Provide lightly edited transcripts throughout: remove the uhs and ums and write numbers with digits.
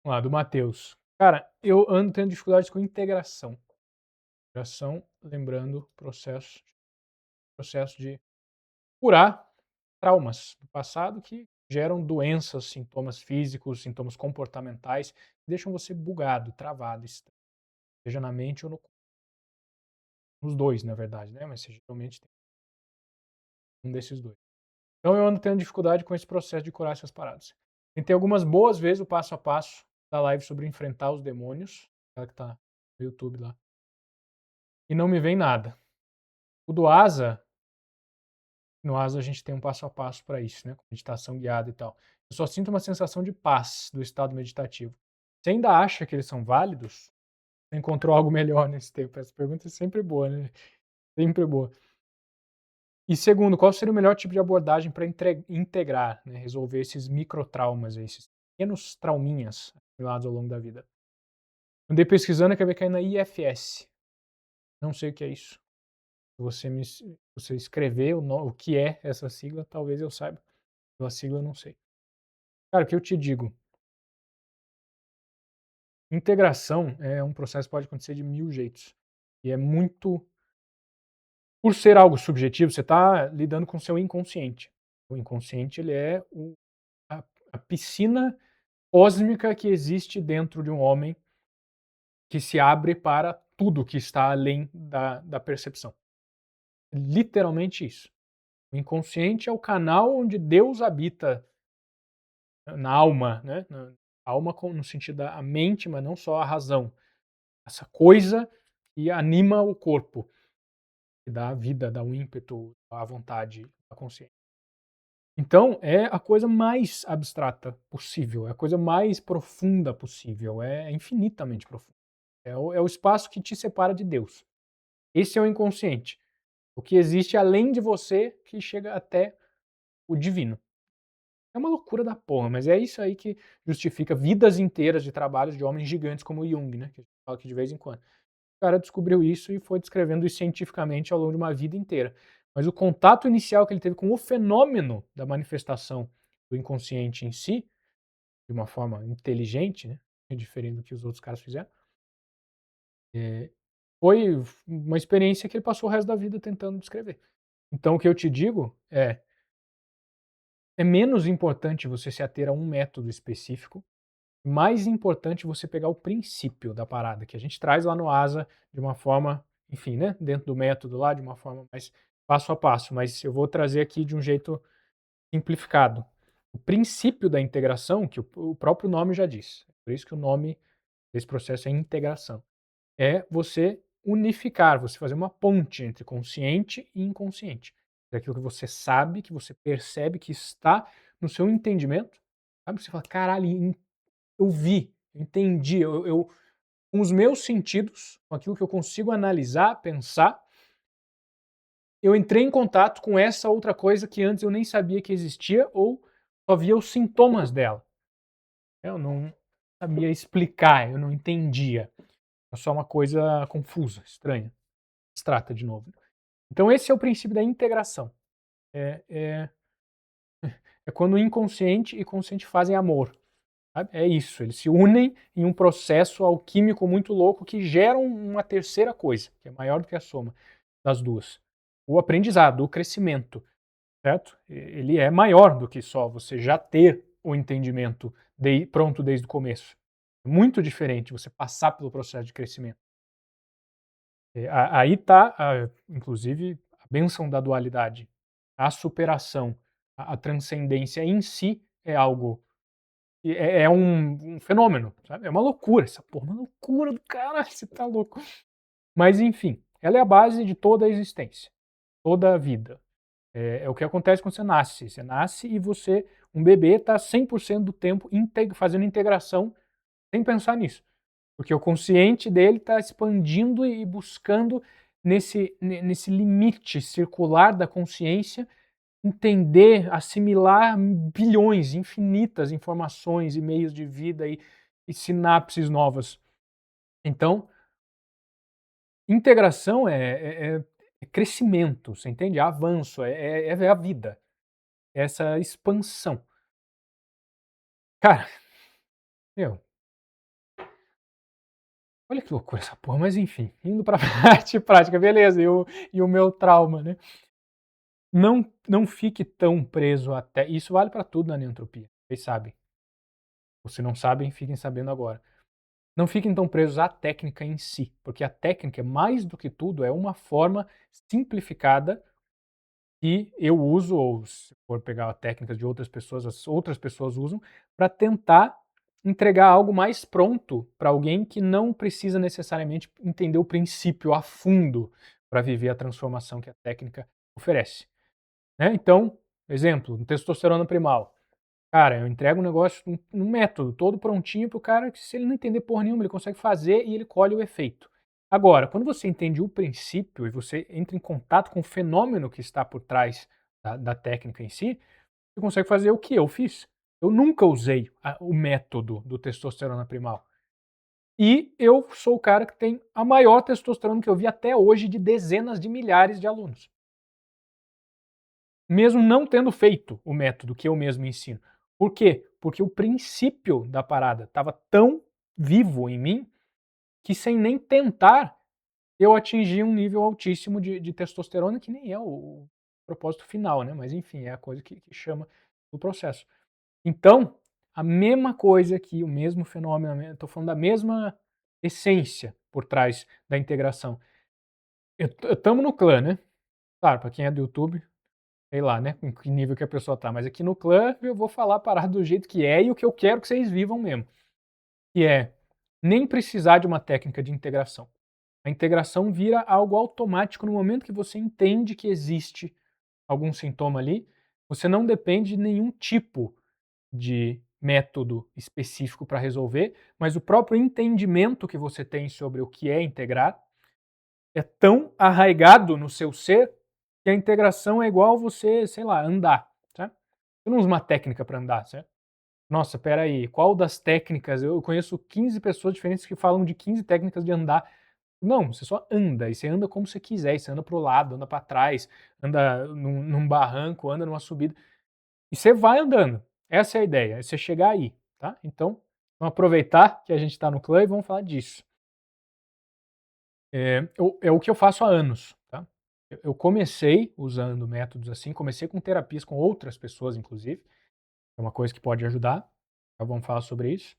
Vamos lá, do Matheus. Cara, eu ando tendo dificuldades com integração. Integração, lembrando, processo de curar traumas do passado que geram doenças, sintomas físicos, sintomas comportamentais, que deixam você bugado, travado, seja na mente ou no corpo. Nos dois, na verdade, né? Mas você geralmente tem um desses dois. Então eu ando tendo dificuldade com esse processo de curar essas paradas. Tentei algumas boas vezes o passo a passo da live sobre enfrentar os demônios, aquela que tá no YouTube lá, e não me vem nada. O do Asa, no Asa a gente tem um passo a passo para isso, né, com meditação guiada e tal. Eu só sinto uma sensação de paz do estado meditativo. Você ainda acha que eles são válidos? Você encontrou algo melhor nesse tempo? Essa pergunta é sempre boa, né, sempre boa. E segundo, qual seria o melhor tipo de abordagem para integrar, né, resolver esses microtraumas aí, esses pequenos trauminhas acumulados ao longo da vida? Andei pesquisando e acabei caindo na IFS. Não sei o que é isso. Você escrever o que é essa sigla, talvez eu saiba. Pela sigla eu não sei. Cara, o que eu te digo, integração é um processo que pode acontecer de 1000 jeitos. E é muito por ser algo subjetivo, você está lidando com o seu inconsciente. O inconsciente, ele é a a piscina cósmica que existe dentro de um homem, que se abre para tudo que está além da percepção. Literalmente isso. O inconsciente é o canal onde Deus habita na alma, né, na alma no sentido da mente, mas não só a razão. Essa coisa que anima o corpo, que dá a vida, dá o ímpeto, a vontade, a consciência. Então, é a coisa mais abstrata possível, é a coisa mais profunda possível, é infinitamente profundo. É o espaço que te separa de Deus. Esse é o inconsciente. O que existe além de você, que chega até o divino. É uma loucura da porra, mas é isso aí que justifica vidas inteiras de trabalhos de homens gigantes como o Jung, né, que a gente fala aqui de vez em quando. O cara descobriu isso e foi descrevendo isso cientificamente ao longo de uma vida inteira. Mas o contato inicial que ele teve com o fenômeno da manifestação do inconsciente em si, de uma forma inteligente, né, diferente do que os outros caras fizeram, foi uma experiência que ele passou o resto da vida tentando descrever. Então o que eu te digo é menos importante você se ater a um método específico, mais importante você pegar o princípio da parada, que a gente traz lá no ASA de uma forma, enfim, né, dentro do método lá, de uma forma mais passo a passo, mas eu vou trazer aqui de um jeito simplificado. O princípio da integração, que o próprio nome já diz, por isso que o nome desse processo é integração, é você unificar, você fazer uma ponte entre consciente e inconsciente. É aquilo que você sabe, que você percebe, que está no seu entendimento, sabe? Você fala, caralho, eu vi, eu entendi, com os meus sentidos, com aquilo que eu consigo analisar, pensar, eu entrei em contato com essa outra coisa que antes eu nem sabia que existia ou só via os sintomas dela. Eu não sabia explicar, eu não entendia. É só uma coisa confusa, estranha, abstrata de novo. Então esse é o princípio da integração. É, é, é quando o inconsciente e consciente fazem amor. Sabe? É isso, eles se unem em um processo alquímico muito louco que gera uma terceira coisa, que é maior do que a soma das duas. O aprendizado, o crescimento, certo? Ele é maior do que só você já ter o entendimento pronto desde o começo. É muito diferente você passar pelo processo de crescimento. Aí está, inclusive, a bênção da dualidade. A superação, a transcendência em si é algo é um fenômeno, sabe, é uma loucura essa porra, uma loucura do caralho, você tá louco. Mas enfim, ela é a base de toda a existência, toda a vida. É o que acontece quando você nasce e um bebê tá 100% do tempo fazendo integração sem pensar nisso, porque o consciente dele tá expandindo e buscando nesse limite circular da consciência entender, assimilar bilhões, infinitas informações e meios de vida e sinapses novas. Então, integração é crescimento, você entende? É avanço, é a vida, é essa expansão. Cara, meu, Olha que loucura essa porra, mas enfim, indo pra parte prática, beleza, e o meu trauma, né. Não fique tão preso até isso vale para tudo na neantropia, vocês sabem. Ou se não sabem, fiquem sabendo agora. Não fiquem tão presos à técnica em si, porque a técnica, mais do que tudo, é uma forma simplificada que eu uso, ou se for pegar técnicas de outras pessoas, as outras pessoas usam, para tentar entregar algo mais pronto para alguém que não precisa necessariamente entender o princípio a fundo para viver a transformação que a técnica oferece. Né? Então, exemplo, testosterona primal. Cara, eu entrego um negócio, um método todo prontinho pro cara que se ele não entender porra nenhuma, ele consegue fazer e ele colhe o efeito. Agora, quando você entende o princípio e você entra em contato com o fenômeno que está por trás da técnica em si, você consegue fazer o que eu fiz. Eu nunca usei o método do testosterona primal. E eu sou o cara que tem a maior testosterona que eu vi até hoje de dezenas de milhares de alunos. Mesmo não tendo feito o método que eu mesmo ensino. Por quê? Porque o princípio da parada estava tão vivo em mim que sem nem tentar eu atingi um nível altíssimo de testosterona, que nem é o propósito final, né? Mas enfim, é a coisa que chama o processo. Então, a mesma coisa aqui, o mesmo fenômeno, estou falando da mesma essência por trás da integração. Estamos no clã, né? Claro, para quem é do YouTube, sei lá, né, com que nível que a pessoa tá, mas aqui no clã eu vou falar a parada do jeito que é e o que eu quero que vocês vivam mesmo, que é nem precisar de uma técnica de integração. A integração vira algo automático no momento que você entende que existe algum sintoma ali, você não depende de nenhum tipo de método específico para resolver, mas o próprio entendimento que você tem sobre o que é integrar é tão arraigado no seu ser que a integração é igual você, sei lá, andar, certo? Você não usa uma técnica para andar, certo? Nossa, espera aí, qual das técnicas? Eu conheço 15 pessoas diferentes que falam de 15 técnicas de andar. Não, você só anda, e você anda como você quiser, e você anda para o lado, anda para trás, anda num barranco, anda numa subida, e você vai andando. Essa é a ideia, é você chegar aí, tá? Então, vamos aproveitar que a gente está no clã e vamos falar disso. É o que eu faço há anos, tá. Eu comecei usando métodos assim, comecei com terapias com outras pessoas inclusive, é uma coisa que pode ajudar, então vamos falar sobre isso.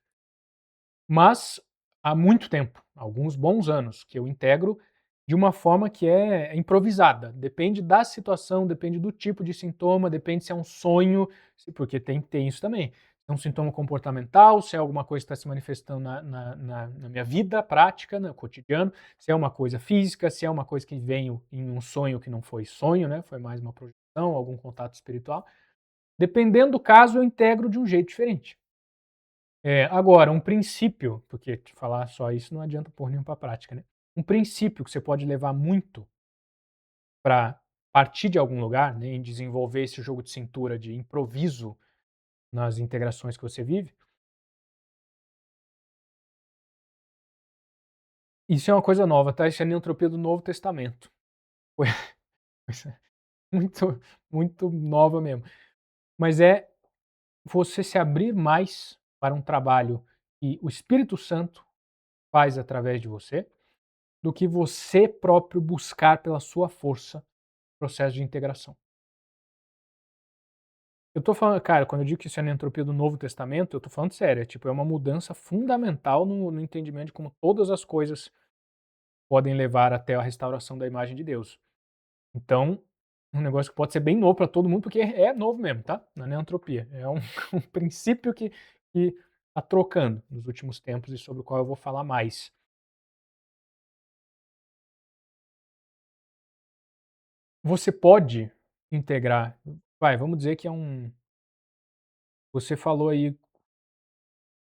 Mas há muito tempo, alguns bons anos, que eu integro de uma forma que é improvisada. Depende da situação, depende do tipo de sintoma, depende se é um sonho, porque tem isso também. Se é um sintoma comportamental, se é alguma coisa que está se manifestando na minha vida prática, no cotidiano, se é uma coisa física, se é uma coisa que veio em um sonho que não foi sonho, né? Foi mais uma projeção, algum contato espiritual. Dependendo do caso, eu integro de um jeito diferente. Agora, um princípio, porque te falar só isso não adianta pôr nenhum para prática, né? Um princípio que você pode levar muito para partir de algum lugar, né, em desenvolver esse jogo de cintura de improviso nas integrações que você vive, isso é uma coisa nova, tá? Isso é a neotropia do Novo Testamento. Foi coisa muito, muito nova mesmo. Mas é você se abrir mais para um trabalho que o Espírito Santo faz através de você, do que você próprio buscar pela sua força processo de integração. Eu tô falando, cara, quando eu digo que isso é a entropia do Novo Testamento, eu tô falando sério, tipo, é uma mudança fundamental no entendimento de como todas as coisas podem levar até a restauração da imagem de Deus. Então, um negócio que pode ser bem novo para todo mundo, porque é novo mesmo, tá? Não é neantropia, é um, um princípio que tá trocando nos últimos tempos e sobre o qual eu vou falar mais. Você pode integrar, vai, vamos dizer que é um, você falou aí,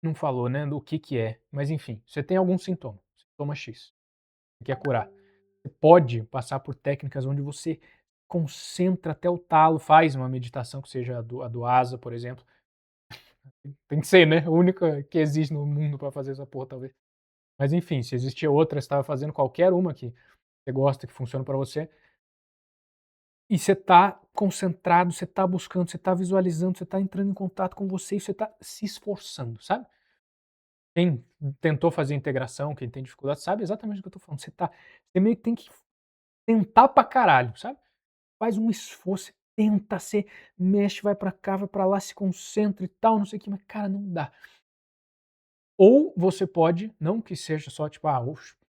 não falou, né, do que é, mas enfim, você tem algum sintoma, sintoma X, você quer curar. Você pode passar por técnicas onde você concentra até o talo, faz uma meditação que seja a do Asa, por exemplo. Tem que ser, né, a única que existe no mundo para fazer essa porra talvez. Mas enfim, se existia outra, você estava fazendo qualquer uma que você gosta, que funciona para você, e você tá concentrado, você tá buscando, você tá visualizando, você tá entrando em contato com você e você tá se esforçando, sabe? Quem tentou fazer integração, quem tem dificuldade, sabe exatamente o que eu tô falando. Você meio que tem que tentar pra caralho, sabe. Faz um esforço, você tenta, você mexe, vai pra cá, vai pra lá, se concentra e tal, não sei o quê, mas cara, não dá. Ou você pode, não que seja só tipo,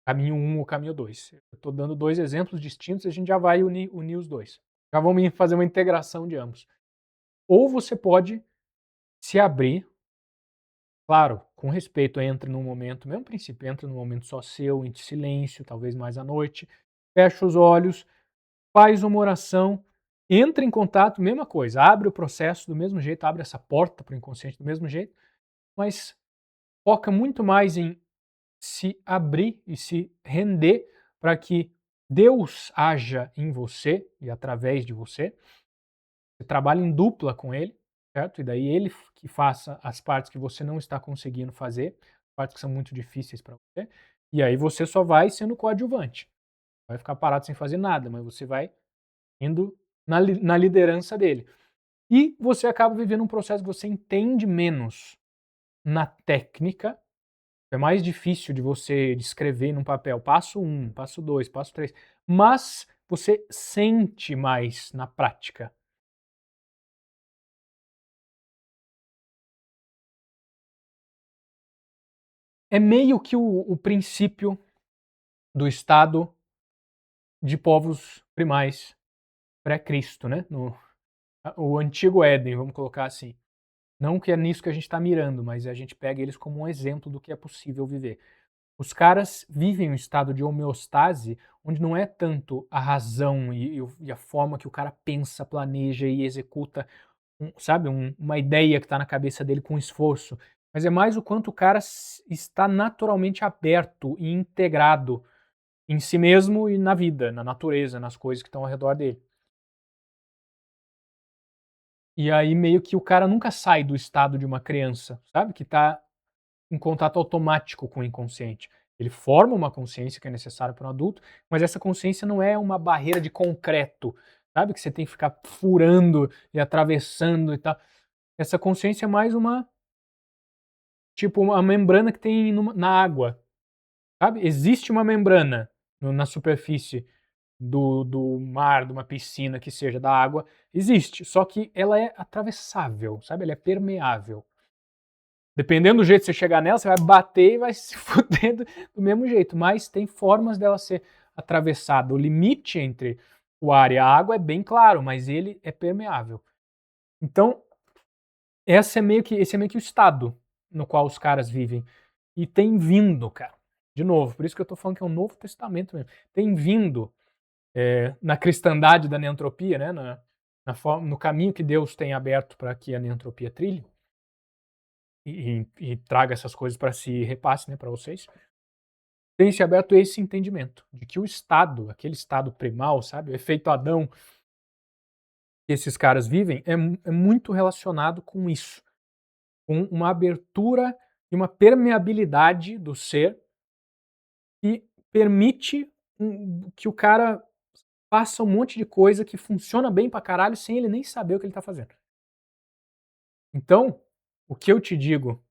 caminho um ou caminho 2. Eu tô dando 2 exemplos distintos e a gente já vai unir os 2. Já vamos fazer uma integração de ambos. Ou você pode se abrir, claro, com respeito, entra num momento, mesmo princípio, entra num momento só seu, em silêncio, talvez mais à noite, fecha os olhos, faz uma oração, entra em contato, mesma coisa, abre o processo do mesmo jeito, abre essa porta para o inconsciente do mesmo jeito, mas foca muito mais em se abrir e se render para que Deus haja em você e através de você. Você trabalha em dupla com ele, certo? E daí ele que faça as partes que você não está conseguindo fazer, partes que são muito difíceis para você, e aí você só vai sendo coadjuvante. Vai ficar parado sem fazer nada, mas você vai indo na liderança dele. E você acaba vivendo um processo que você entende menos na técnica. É mais difícil de você descrever num papel, passo um, passo 2, passo 3, mas você sente mais na prática. É meio que o princípio do estado de povos primais pré-Cristo, né, o antigo Éden, vamos colocar assim. Não que é nisso que a gente está mirando, mas a gente pega eles como um exemplo do que é possível viver. Os caras vivem um estado de homeostase, onde não é tanto a razão e a forma que o cara pensa, planeja e executa, sabe, uma ideia que está na cabeça dele com esforço, mas é mais o quanto o cara está naturalmente aberto e integrado em si mesmo e na vida, na natureza, nas coisas que estão ao redor dele. E aí meio que o cara nunca sai do estado de uma criança, sabe, que está em contato automático com o inconsciente. Ele forma uma consciência que é necessária para um adulto, mas essa consciência não é uma barreira de concreto, sabe, que você tem que ficar furando e atravessando e tal. Essa consciência é mais tipo, uma membrana que tem na água, sabe. Existe uma membrana na superfície do mar, de uma piscina, que seja, da água, existe, só que ela é atravessável, sabe, ela é permeável. Dependendo do jeito que você chegar nela, você vai bater e vai se fuder do mesmo jeito, mas tem formas dela ser atravessada. O limite entre o ar e a água é bem claro, mas ele é permeável. Então, esse é meio que o estado no qual os caras vivem. E tem vindo, cara, de novo, por isso que eu tô falando que é o Novo Testamento mesmo, tem vindo, na cristandade da neantropia, né, no caminho que Deus tem aberto para que a neantropia trilhe, e traga essas coisas para si e repasse, né, para vocês, tem se aberto esse entendimento de que o estado, aquele estado primal, sabe, o efeito Adão que esses caras vivem é muito relacionado com isso, com uma abertura e uma permeabilidade do ser que permite que o cara faça um monte de coisa que funciona bem pra caralho sem ele nem saber o que ele tá fazendo. Então, o que eu te digo,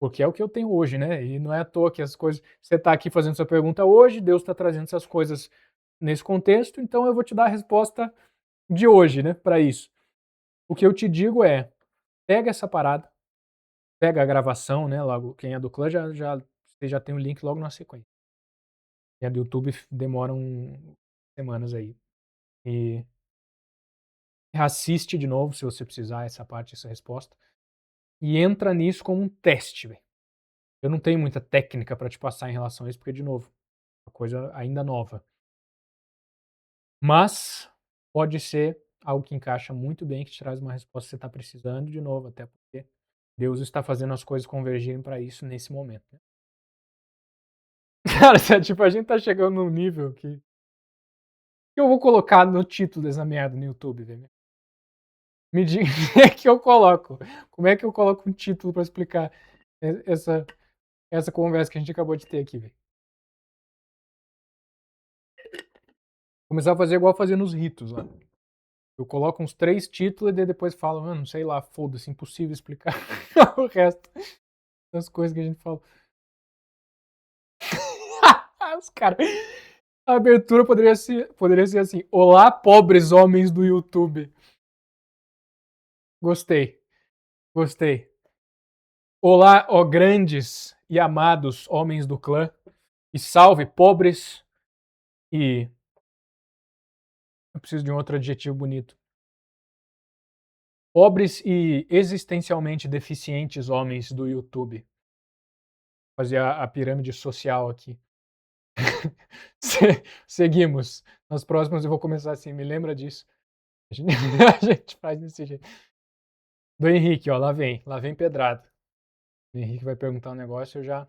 porque é o que eu tenho hoje, né, e não é à toa que as coisas você tá aqui fazendo essa pergunta hoje, Deus tá trazendo essas coisas nesse contexto, então eu vou te dar a resposta de hoje, né, pra isso. O que eu te digo é, pega essa parada, pega a gravação, né, logo quem é do clã você já tem o link logo na sequência. Quem é do YouTube demora semanas aí. E reassiste de novo, se você precisar, essa parte, essa resposta, e entra nisso como um teste, velho. Eu não tenho muita técnica pra te passar em relação a isso, porque, de novo, é uma coisa ainda nova. Mas pode ser algo que encaixa muito bem, que te traz uma resposta que você está precisando, de novo, até porque Deus está fazendo as coisas convergirem para isso nesse momento, né. Cara, tipo, a gente tá chegando num nível que eu vou colocar no título dessa merda no YouTube, velho? Me diga como é que eu coloco? Como é que eu coloco um título pra explicar essa conversa que a gente acabou de ter aqui, velho? Começar a fazer igual fazia nos ritos lá. Eu coloco uns 3 títulos e daí depois falo: "Mano, sei lá, foda-se, impossível explicar o resto das coisas que a gente falou". Os caras. A abertura poderia ser assim: Olá, pobres homens do YouTube. Gostei, gostei. Olá, ó grandes e amados homens do clã. E salve, pobres e. Eu preciso de um outro adjetivo bonito. Pobres e existencialmente deficientes homens do YouTube. Fazer a pirâmide social aqui. Seguimos. Nas próximas eu vou começar assim, me lembra disso. A gente, a gente faz desse jeito. Do Henrique, ó, lá vem pedrada. O Henrique vai perguntar um negócio, eu já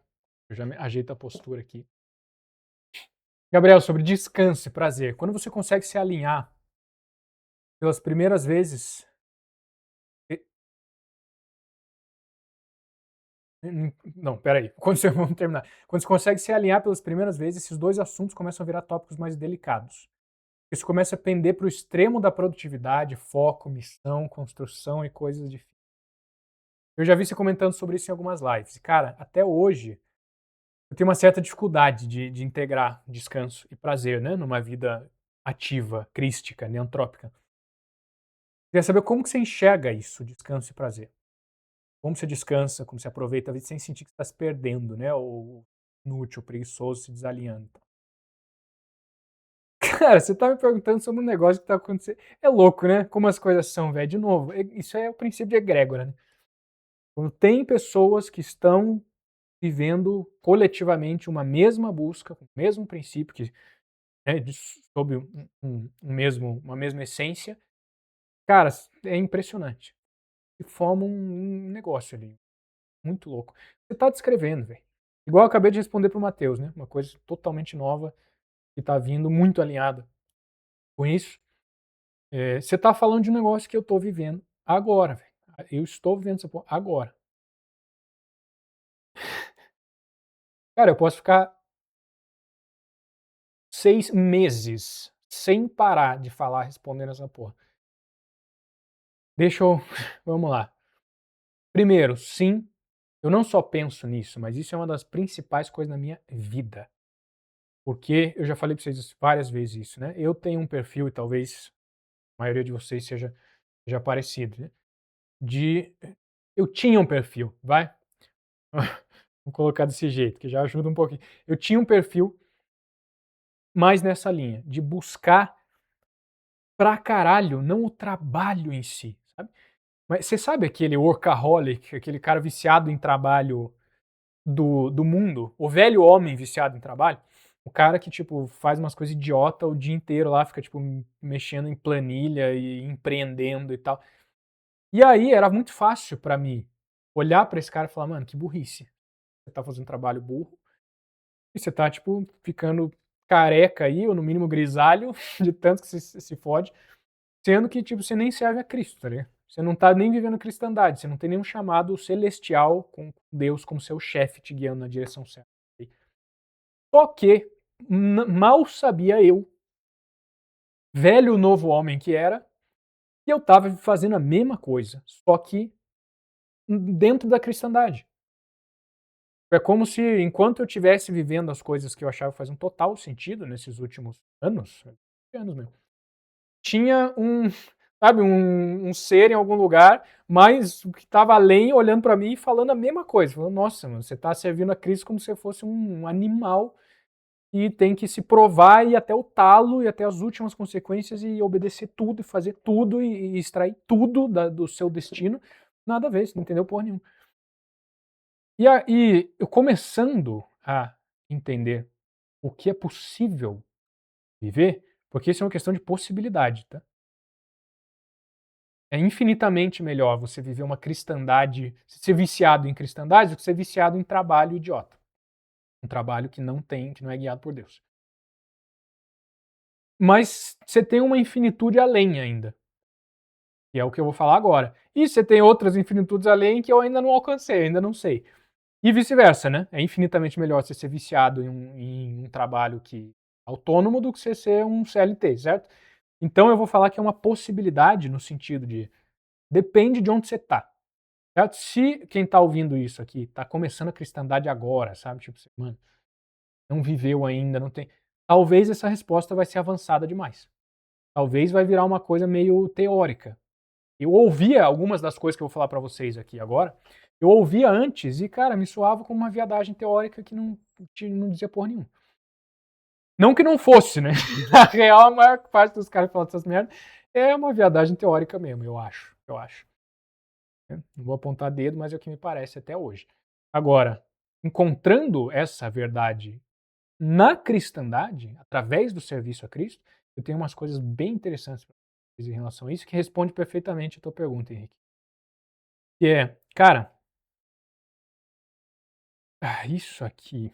ajeito a postura aqui. Gabriel, sobre descanso e prazer. Quando você consegue se alinhar pelas primeiras vezes. Não, peraí. Vamos terminar. Quando você consegue se alinhar pelas primeiras vezes, esses dois assuntos começam a virar tópicos mais delicados. Isso começa a pender para o extremo da produtividade, foco, missão, construção e coisas difíceis. Eu já vi você comentando sobre isso em algumas lives. Cara, até hoje, eu tenho uma certa dificuldade de integrar descanso e prazer, né, numa vida ativa, crística, neantrópica. Queria saber como que você enxerga isso, descanso e prazer. Como você descansa, como você aproveita a vida sem sentir que você está se perdendo, né, ou inútil, preguiçoso, se desalinhando. Cara, você tá me perguntando sobre um negócio que tá acontecendo. É louco, né? Como as coisas são, velho. De novo, isso é o princípio de egrégora, né? Quando tem pessoas que estão vivendo coletivamente uma mesma busca, com o mesmo princípio, que sob uma mesma essência, cara, é impressionante. E forma um negócio ali, muito louco. Você tá descrevendo, velho. Igual eu acabei de responder pro Matheus, né? Uma coisa totalmente nova que tá vindo muito alinhada com isso. Você tá falando de um negócio que eu tô vivendo agora, velho. Eu estou vivendo essa porra agora. Cara, eu posso ficar 6 meses sem parar de falar respondendo essa porra. Deixa eu. Vamos lá. Primeiro, sim, eu não só penso nisso, mas isso é uma das principais coisas na minha vida. Porque eu já falei pra vocês várias vezes isso, né? Eu tenho um perfil, e talvez a maioria de vocês seja parecido, né? Eu tinha um perfil, vai? Vou colocar desse jeito, que já ajuda um pouquinho. Eu tinha um perfil mais nessa linha, de buscar pra caralho, não o trabalho em si, sabe? Mas você sabe aquele workaholic, aquele cara viciado em trabalho do mundo? O velho homem viciado em trabalho? O cara que, tipo, faz umas coisas idiota o dia inteiro lá, fica, tipo, mexendo em planilha e empreendendo e tal. E aí era muito fácil pra mim olhar pra esse cara e falar, mano, que burrice. Você tá fazendo um trabalho burro e você tá, tipo, ficando careca aí, ou no mínimo grisalho, de tanto que você se fode, sendo que, tipo, você nem serve a Cristo, tá ligado? Você não tá nem vivendo a cristandade, você não tem nenhum chamado celestial com Deus como seu chefe te guiando na direção certa. Só que, mal sabia eu, velho novo homem que era, que eu tava fazendo a mesma coisa, só que dentro da cristandade. É como se, enquanto eu estivesse vivendo as coisas que eu achava que faziam total sentido nesses últimos anos mesmo, tinha sabe, um ser em algum lugar, mas que estava além, olhando para mim e falando a mesma coisa. Falando, nossa, mano, você está servindo a Cristo como se fosse um animal e tem que se provar e ir até o talo e até as últimas consequências e obedecer tudo e fazer tudo e extrair tudo do seu destino. Nada a ver, você não entendeu porra nenhuma. E aí, eu começando a entender o que é possível viver, porque isso é uma questão de possibilidade, tá? É infinitamente melhor você viver uma cristandade, ser viciado em cristandade, do que ser viciado em trabalho idiota. Um trabalho que não é guiado por Deus. Mas você tem uma infinitude além ainda, que é o que eu vou falar agora. E você tem outras infinitudes além que eu ainda não alcancei, ainda não sei. E vice-versa, né? É infinitamente melhor você ser viciado em um trabalho autônomo do que você ser um CLT, certo? Então eu vou falar que é uma possibilidade no sentido de depende de onde você está. Certo? Se quem está ouvindo isso aqui está começando a cristandade agora, sabe? Tipo, mano, não viveu ainda, não tem talvez essa resposta vai ser avançada demais. Talvez vai virar uma coisa meio teórica. Eu ouvia algumas das coisas que eu vou falar para vocês aqui agora, eu ouvia antes e, cara, me soava como uma viadagem teórica que não dizia porra nenhuma. Não que não fosse, né? Na real, a maior parte dos caras que falam essas merdas é uma viadagem teórica mesmo, eu acho. Eu acho. Não vou apontar dedo, mas é o que me parece até hoje. Agora, encontrando essa verdade na cristandade, através do serviço a Cristo, eu tenho umas coisas bem interessantes pra vocês em relação a isso, que responde perfeitamente a tua pergunta, Henrique. Que é, cara, isso aqui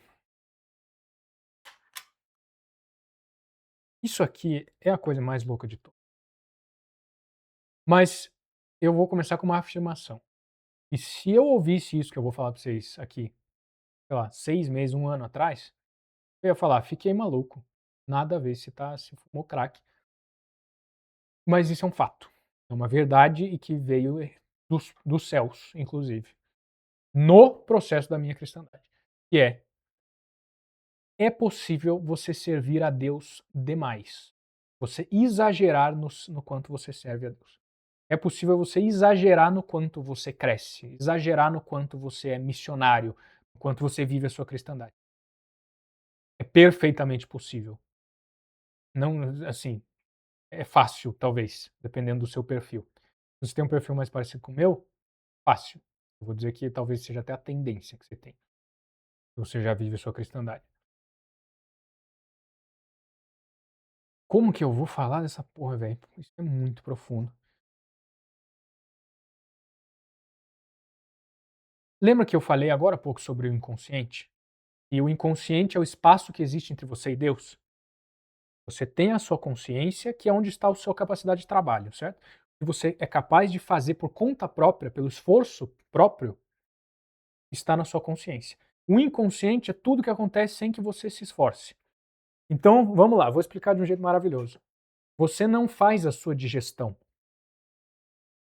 é a coisa mais louca de todas. Mas eu vou começar com uma afirmação. E se eu ouvisse isso que eu vou falar pra vocês aqui, sei lá, 6 meses, 1 ano atrás, eu ia falar: "Fiquei maluco, nada a ver, você fumou crack". Mas isso é um fato, é uma verdade e que veio dos céus, inclusive, no processo da minha cristandade, que é possível você servir a Deus demais, você exagerar no quanto você serve a Deus. É possível você exagerar no quanto você cresce, exagerar no quanto você é missionário, no quanto você vive a sua cristandade. É perfeitamente possível. Não, assim, é fácil, talvez, dependendo do seu perfil. Se você tem um perfil mais parecido com o meu, fácil. Eu vou dizer que talvez seja até a tendência que você tem. Você já vive a sua cristandade. Como que eu vou falar dessa porra, velho? Isso é muito profundo. Lembra que eu falei agora há pouco sobre o inconsciente? E o inconsciente é o espaço que existe entre você e Deus? Você tem a sua consciência, que é onde está a sua capacidade de trabalho, certo? O que você é capaz de fazer por conta própria, pelo esforço próprio, está na sua consciência. O inconsciente é tudo que acontece sem que você se esforce. Então, vamos lá, vou explicar de um jeito maravilhoso. Você não faz a sua digestão,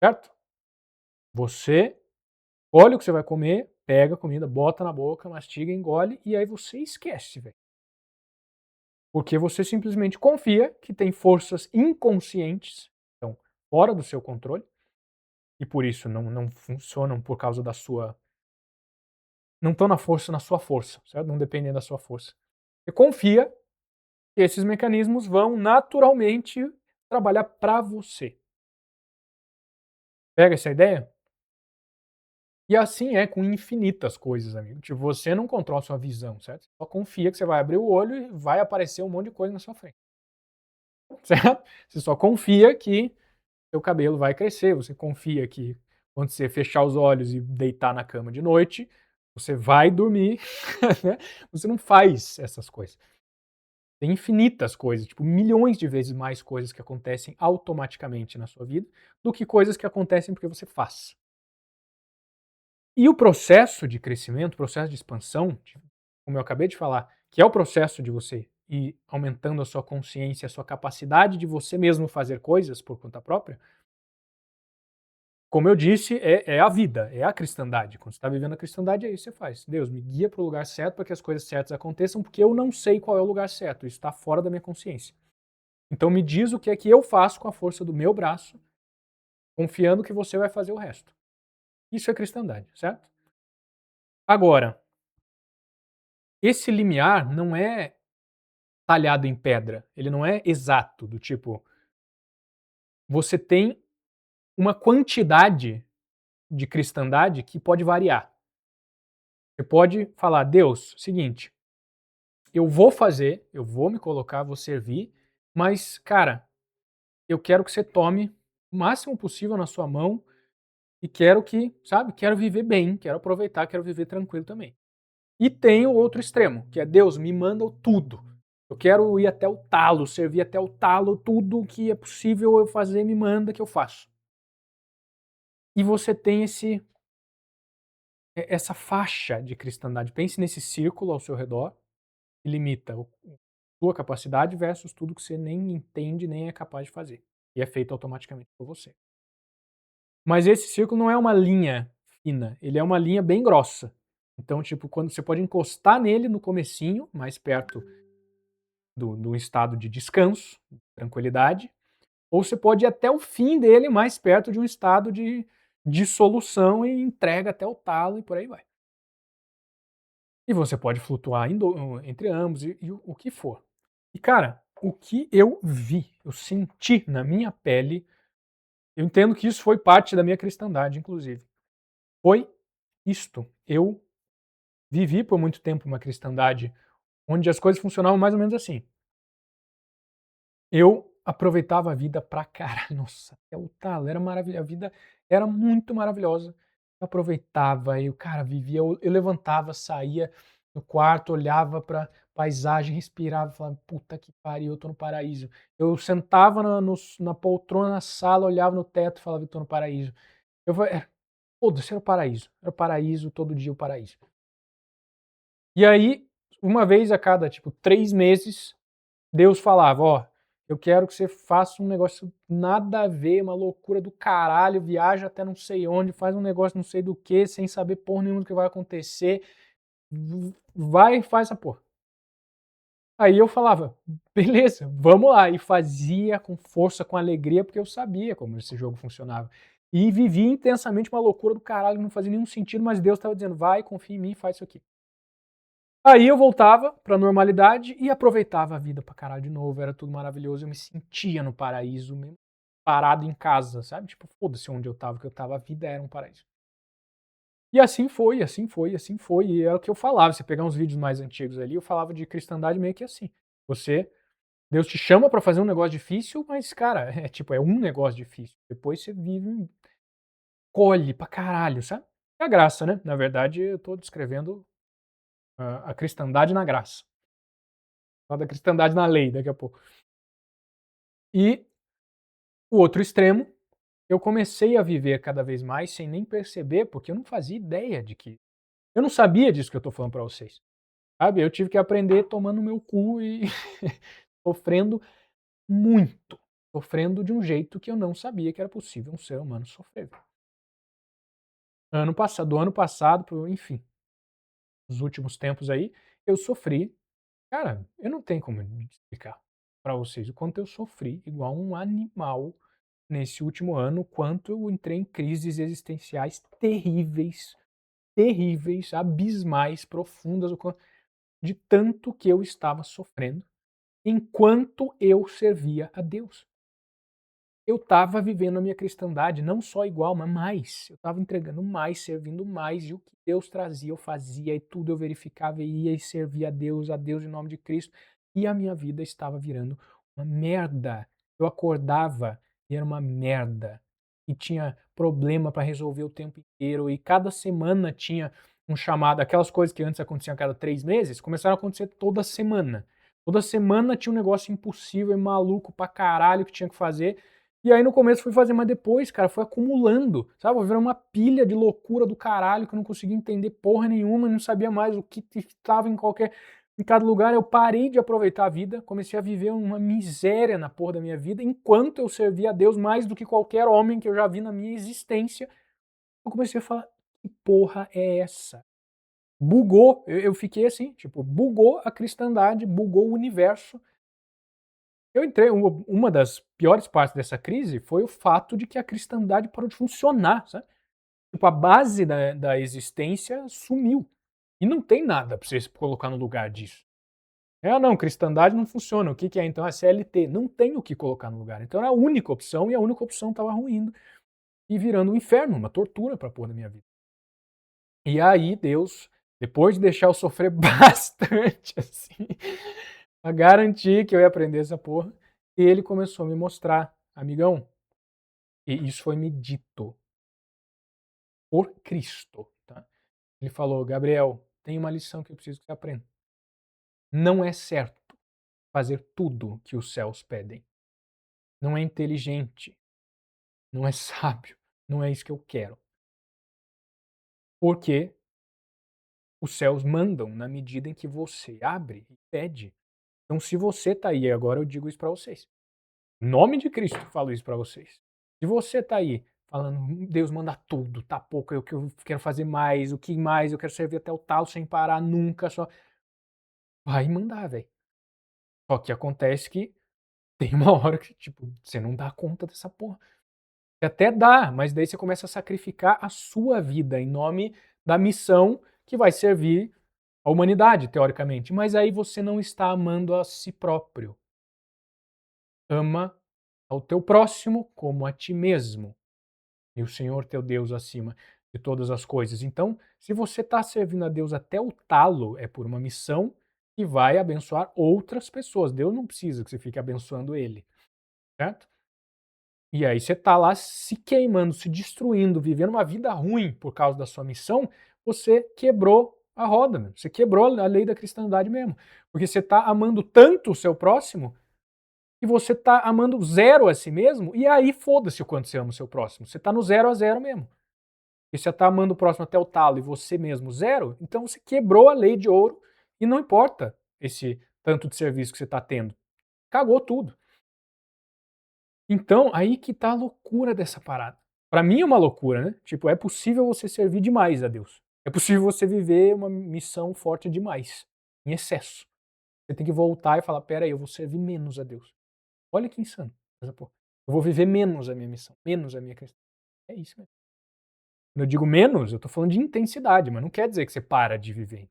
certo? Você olha o que você vai comer, pega a comida, bota na boca, mastiga, engole e aí você esquece, velho. Porque você simplesmente confia que tem forças inconscientes, então fora do seu controle, e por isso não funcionam por causa da sua. Não estão na sua força, certo? Não dependem da sua força. Você confia que esses mecanismos vão naturalmente trabalhar para você. Pega essa ideia? E assim é com infinitas coisas, amigo. Tipo, você não controla a sua visão, certo? Só confia que você vai abrir o olho e vai aparecer um monte de coisa na sua frente, certo? Você só confia que seu cabelo vai crescer, você confia que quando você fechar os olhos e deitar na cama de noite, você vai dormir, né? Você não faz essas coisas. Tem infinitas coisas, tipo, milhões de vezes mais coisas que acontecem automaticamente na sua vida do que coisas que acontecem porque você faz. E o processo de crescimento, o processo de expansão, como eu acabei de falar, que é o processo de você ir aumentando a sua consciência, a sua capacidade de você mesmo fazer coisas por conta própria, como eu disse, é a vida, é a cristandade. Quando você está vivendo a cristandade, é isso que você faz. Deus, me guia para o lugar certo para que as coisas certas aconteçam, porque eu não sei qual é o lugar certo, isso está fora da minha consciência. Então me diz o que é que eu faço com a força do meu braço, confiando que você vai fazer o resto. Isso é cristandade, certo? Agora, esse limiar não é talhado em pedra, ele não é exato, do tipo, você tem uma quantidade de cristandade que pode variar. Você pode falar, Deus, seguinte, eu vou fazer, eu vou me colocar, vou servir, mas, cara, eu quero que você tome o máximo possível na sua mão e quero que, sabe, quero viver bem, quero aproveitar, quero viver tranquilo também. E tem o outro extremo, que é Deus, me manda tudo. Eu quero ir até o talo, servir até o talo, tudo que é possível eu fazer, me manda que eu faço. E você tem essa faixa de cristandade. Pense nesse círculo ao seu redor que limita a sua capacidade versus tudo que você nem entende nem é capaz de fazer. E é feito automaticamente por você. Mas esse círculo não é uma linha fina, ele é uma linha bem grossa. Então, tipo, quando você pode encostar nele no comecinho, mais perto do estado de descanso, tranquilidade, ou você pode ir até o fim dele, mais perto de um estado de dissolução e entrega até o talo e por aí vai. E você pode flutuar entre ambos e o que for. E cara, o que eu vi, eu senti na minha pele, eu entendo que isso foi parte da minha cristandade, inclusive. Foi isto. Eu vivi por muito tempo uma cristandade onde as coisas funcionavam mais ou menos assim. Eu aproveitava a vida pra caralho, nossa, até o talo, era maravilha a vida era muito maravilhosa. Eu aproveitava, eu, cara, vivia eu levantava, saía do quarto, olhava pra paisagem, respirava e falava: "Puta que pariu, eu tô no paraíso". Eu sentava na poltrona na sala, olhava no teto e falava: "Eu tô no paraíso". Eu fa foda-se, era o paraíso, todo dia o paraíso. E aí, uma vez a cada, tipo, 3 meses, Deus falava: "Ó, eu quero que você faça um negócio nada a ver, uma loucura do caralho, viaja até não sei onde, faz um negócio não sei do que, sem saber porra nenhuma do que vai acontecer, vai e faz essa porra". Aí eu falava: "Beleza, vamos lá", e fazia com força, com alegria, porque eu sabia como esse jogo funcionava. E vivia intensamente uma loucura do caralho, que não fazia nenhum sentido, mas Deus estava dizendo: "Vai, confia em mim, faz isso aqui". Aí eu voltava pra normalidade e aproveitava a vida pra caralho de novo, era tudo maravilhoso, eu me sentia no paraíso mesmo, parado em casa, sabe, tipo, foda-se onde eu estava, que eu estava, a vida era um paraíso. E assim foi, assim foi, assim foi, e é o que eu falava, você pegar uns vídeos mais antigos ali, eu falava de cristandade meio que assim, você Deus te chama pra fazer um negócio difícil, mas cara, é tipo, é um negócio difícil, depois você vive, colhe pra caralho, sabe. É a graça, né, na verdade eu tô descrevendo a cristandade na graça. Falar da cristandade na lei daqui a pouco. E o outro extremo, eu comecei a viver cada vez mais sem nem perceber, porque eu não fazia ideia de que eu não sabia disso que eu estou falando para vocês, sabe. Eu tive que aprender tomando meu cu e sofrendo muito, sofrendo de um jeito que eu não sabia que era possível um ser humano sofrer. Do ano passado para enfim, os últimos tempos aí, eu sofri, cara, eu não tenho como explicar para vocês o quanto eu sofri igual um animal nesse último ano, quanto eu entrei em crises existenciais terríveis, terríveis, abismais, profundas, de tanto que eu estava sofrendo, enquanto eu servia a Deus. Eu estava vivendo a minha cristandade não só igual, mas mais. Eu estava entregando mais, servindo mais, e o que Deus trazia eu fazia, e tudo eu verificava e ia e servia a Deus em nome de Cristo, e a minha vida estava virando uma merda. Eu acordava e era uma merda, e tinha problema para resolver o tempo inteiro, e cada semana tinha um chamado, aquelas coisas que antes aconteciam a cada 3 meses, começaram a acontecer toda semana. Toda semana tinha um negócio impossível e maluco pra caralho que tinha que fazer, e aí no começo fui fazer, mas depois, cara, foi acumulando, sabe, foi virando uma pilha de loucura do caralho que eu não conseguia entender porra nenhuma, não sabia mais o que estava em cada lugar. Eu parei de aproveitar a vida, comecei a viver uma miséria na porra da minha vida, enquanto eu servia a Deus mais do que qualquer homem que eu já vi na minha existência. Eu comecei a falar: "Que porra é essa?". Bugou, eu fiquei assim, tipo, bugou a cristandade, bugou o universo. Eu entrei uma das piores partes dessa crise foi o fato de que a cristandade parou de funcionar, sabe. Tipo, a base da existência sumiu. E não tem nada pra você se colocar no lugar disso. É: "Ah não, cristandade não funciona, o que que é então? É CLT", não tem o que colocar no lugar. Então era a única opção, e a única opção estava ruindo e virando um inferno, uma tortura pra porra da minha vida. E aí Deus, depois de deixar eu sofrer bastante, assim, pra garantir que eu ia aprender essa porra, ele começou a me mostrar: "Amigão", e isso foi me dito por Cristo, tá. Ele falou: "Gabriel, tem uma lição que eu preciso que você aprenda. Não é certo fazer tudo que os céus pedem. Não é inteligente, não é sábio, não é isso que eu quero. Porque os céus mandam na medida em que você abre e pede. Então se você tá aí", agora eu digo isso pra vocês, em nome de Cristo eu falo isso pra vocês. Se você tá aí falando: Deus manda tudo, tá pouco, eu quero fazer mais, o que mais, eu quero servir até o talo sem parar nunca, só vai mandar, velho. Só que acontece que tem uma hora que, tipo, você não dá conta dessa porra. Você até dá, mas daí você começa a sacrificar a sua vida em nome da missão que vai servir a humanidade, teoricamente. Mas aí você não está amando a si próprio. Ama ao teu próximo como a ti mesmo. E o Senhor teu Deus acima de todas as coisas. Então, se você está servindo a Deus até o talo, é por uma missão que vai abençoar outras pessoas. Deus não precisa que você fique abençoando ele, certo? E aí você está lá se queimando, se destruindo, vivendo uma vida ruim por causa da sua missão, você quebrou a roda, meu. Você quebrou a lei da cristandade mesmo. Porque você está amando tanto o seu próximo que você está amando zero a si mesmo, e aí foda-se o quanto você ama o seu próximo. Você está no 0 a 0 mesmo. E você está amando o próximo até o talo e você mesmo zero, então você quebrou a lei de ouro e não importa esse tanto de serviço que você está tendo. Cagou tudo. Então, aí que tá a loucura dessa parada. Pra mim é uma loucura, né? Tipo, é possível você servir demais a Deus. É possível você viver uma missão forte demais, em excesso. Você tem que voltar e falar: pera aí, eu vou servir menos a Deus. Olha que insano. Pô, eu vou viver menos a minha missão, menos a minha questão. É isso mesmo. Quando eu digo menos, eu tô falando de intensidade, mas não quer dizer que você para de viver.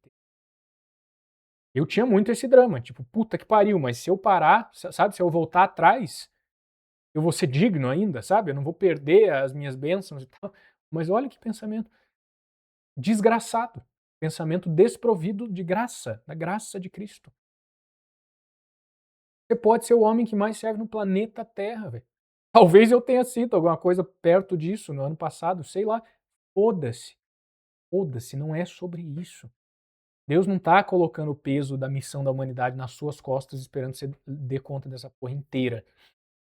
Eu tinha muito esse drama, tipo, puta que pariu, mas se eu parar, sabe, se eu voltar atrás, eu vou ser digno ainda, sabe? Eu não vou perder as minhas bênçãos e tal. Mas olha que pensamento desgraçado. Pensamento desprovido de graça, da graça de Cristo. Você pode ser o homem que mais serve no planeta Terra, velho. Talvez eu tenha sido alguma coisa perto disso no ano passado, sei lá. Foda-se. Foda-se, não é sobre isso. Deus não tá colocando o peso da missão da humanidade nas suas costas esperando que você dê conta dessa porra inteira.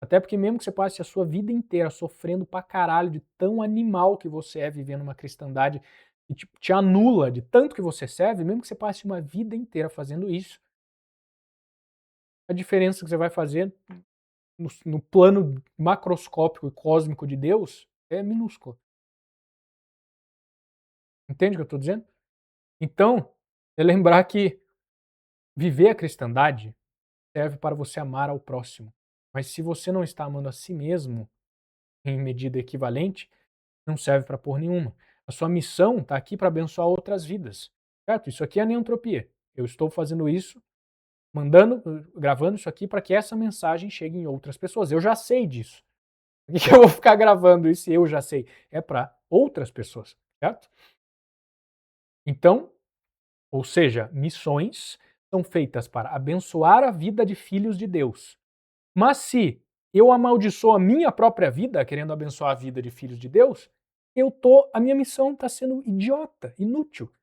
Até porque mesmo que você passe a sua vida inteira sofrendo pra caralho de tão animal que você é vivendo uma cristandade e te anula de tanto que você serve, mesmo que você passe uma vida inteira fazendo isso, a diferença que você vai fazer no plano macroscópico e cósmico de Deus é minúscula. Entende o que eu estou dizendo? Então, é lembrar que viver a cristandade serve para você amar ao próximo. Mas se você não está amando a si mesmo em medida equivalente, não serve para porra nenhuma. A sua missão está aqui para abençoar outras vidas, certo? Isso aqui é a neantropia. Eu estou fazendo isso, mandando, gravando isso aqui para que essa mensagem chegue em outras pessoas. Eu já sei disso. Por que eu vou ficar gravando isso e eu já sei? É para outras pessoas, certo? Então, ou seja, missões são feitas para abençoar a vida de filhos de Deus. Mas se eu amaldiçoo a minha própria vida, querendo abençoar a vida de filhos de Deus, a minha missão está sendo idiota, inútil.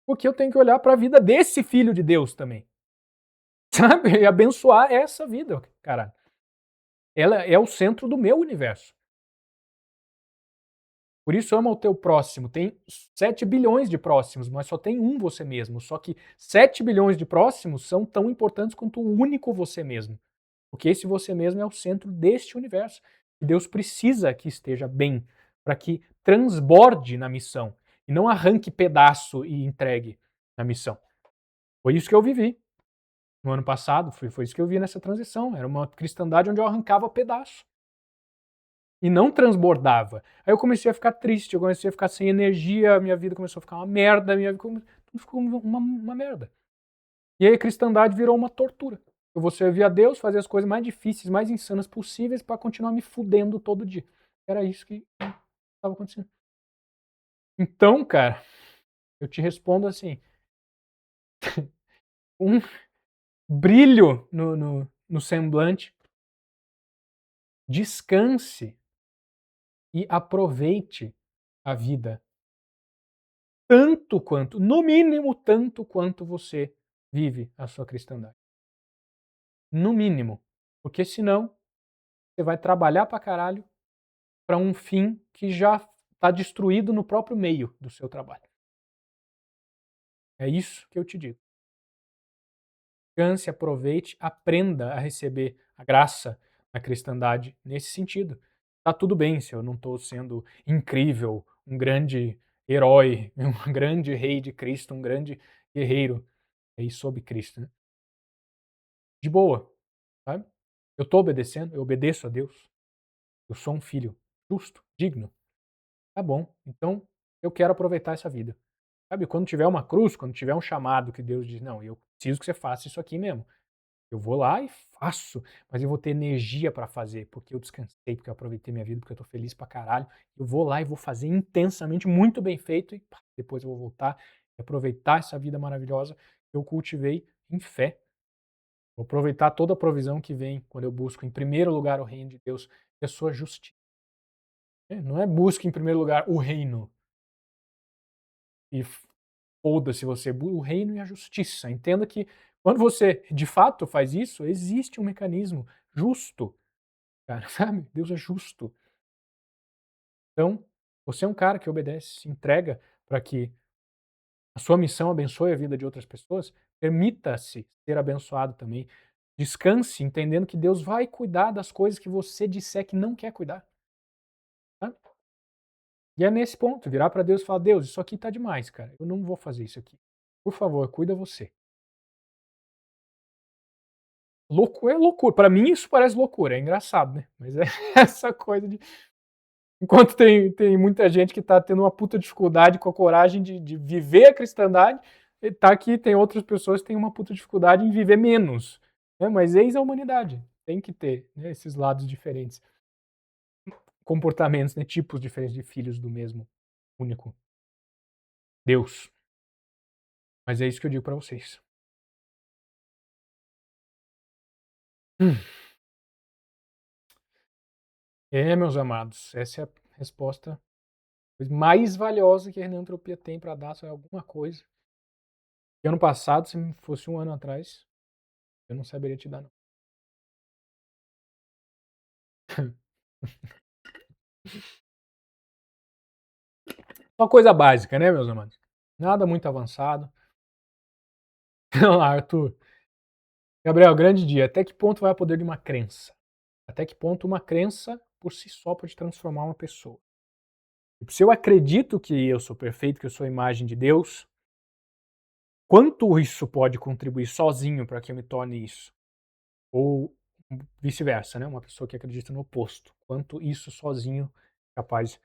Porque eu tenho que olhar para a vida desse filho de Deus também. Sabe? E abençoar essa vida, cara. Ela é o centro do meu universo. Por isso ama o teu próximo. Tem 7 bilhões de próximos, mas só tem um você mesmo. Só que 7 bilhões de próximos são tão importantes quanto o único você mesmo. Porque esse você mesmo é o centro deste universo. E Deus precisa que esteja bem, para que transborde na missão. E não arranque pedaço e entregue na missão. Foi isso que eu vivi no ano passado, foi isso que eu vi nessa transição. Era uma cristandade onde eu arrancava pedaço. E não transbordava. Aí eu comecei a ficar triste, eu comecei a ficar sem energia, minha vida começou a ficar uma merda, minha vida tudo ficou uma merda. E aí a cristandade virou uma tortura. Eu vou servir a Deus, fazer as coisas mais difíceis, mais insanas possíveis para continuar me fudendo todo dia. Era isso que estava acontecendo. Então, cara, eu te respondo assim, um brilho no semblante, descanse e aproveite a vida tanto quanto, no mínimo tanto quanto você vive a sua cristandade. No mínimo. Porque senão você vai trabalhar pra caralho para um fim que já está destruído no próprio meio do seu trabalho. É isso que eu te digo. Descanse, aproveite, aprenda a receber a graça na cristandade nesse sentido. tá tudo bem se eu não estou sendo incrível, um grande herói, um grande rei de Cristo, um grande guerreiro aí sob Cristo, né. De boa, sabe. Eu estou obedecendo, eu obedeço a Deus, eu sou um filho justo, digno, tá bom, então eu quero aproveitar essa vida. Sabe, quando tiver uma cruz, quando tiver um chamado que Deus diz: "Não, eu preciso que você faça isso aqui mesmo", eu vou lá e faço, mas eu vou ter energia pra fazer, porque eu descansei, porque eu aproveitei minha vida, porque eu tô feliz pra caralho. Eu vou lá e vou fazer intensamente, muito bem feito e pá, depois eu vou voltar e aproveitar essa vida maravilhosa que eu cultivei em fé. Vou aproveitar toda a provisão que vem quando eu busco em primeiro lugar o reino de Deus e a sua justiça. Não é busque em primeiro lugar o reino e foda-se você, o reino e a justiça. Entenda que quando você de fato faz isso, existe um mecanismo justo, cara, sabe? Deus é justo. Então, você é um cara que obedece, se entrega para que a sua missão abençoe a vida de outras pessoas, permita-se ser abençoado também. Descanse entendendo que Deus vai cuidar das coisas que você disser que não quer cuidar, tá? E é nesse ponto, virar para Deus e falar: "Deus, isso aqui tá demais, cara. Eu não vou fazer isso aqui. Por favor, cuida você". É loucura. Pra mim isso parece loucura, é engraçado, né, mas é essa coisa de enquanto tem muita gente que tá tendo uma puta dificuldade com a coragem de viver a cristandade, e tá aqui tem outras pessoas que têm uma puta dificuldade em viver menos, né, mas eis a humanidade, tem que ter, né, esses lados diferentes, comportamentos, né, tipos diferentes de filhos do mesmo único Deus. Mas é isso que eu digo pra vocês. Hum. É, meus amados, essa é a resposta mais valiosa que a Hermeneutropia tem para dar sobre alguma coisa. E ano passado, se fosse um ano atrás, eu não saberia te dar não. Uma coisa básica, né, meus amados. Nada muito avançado. Vamos lá, Arthur. Gabriel, grande dia. Até que ponto vai o poder de uma crença? Até que ponto uma crença por si só pode transformar uma pessoa? Se eu acredito que eu sou perfeito, que eu sou a imagem de Deus, quanto isso pode contribuir sozinho para que eu me torne isso? Ou vice-versa, né, uma pessoa que acredita no oposto, quanto isso sozinho é capaz.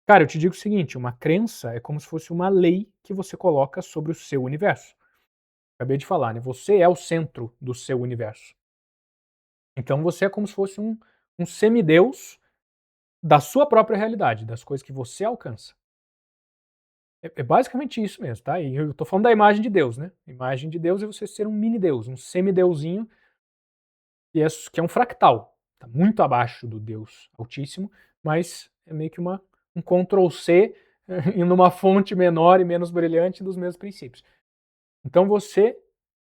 Cara, eu te digo o seguinte, uma crença é como se fosse uma lei que você coloca sobre o seu universo. Acabei de falar, né, você é o centro do seu universo. Então você é como se fosse um semideus da sua própria realidade, das coisas que você alcança. É basicamente isso mesmo, tá, e eu tô falando da imagem de Deus, né, imagem de Deus é você ser um mini Deus, um semideusinho que é um fractal, tá muito abaixo do Deus Altíssimo, mas é meio que um Ctrl C em uma fonte menor e menos brilhante dos mesmos princípios. Então você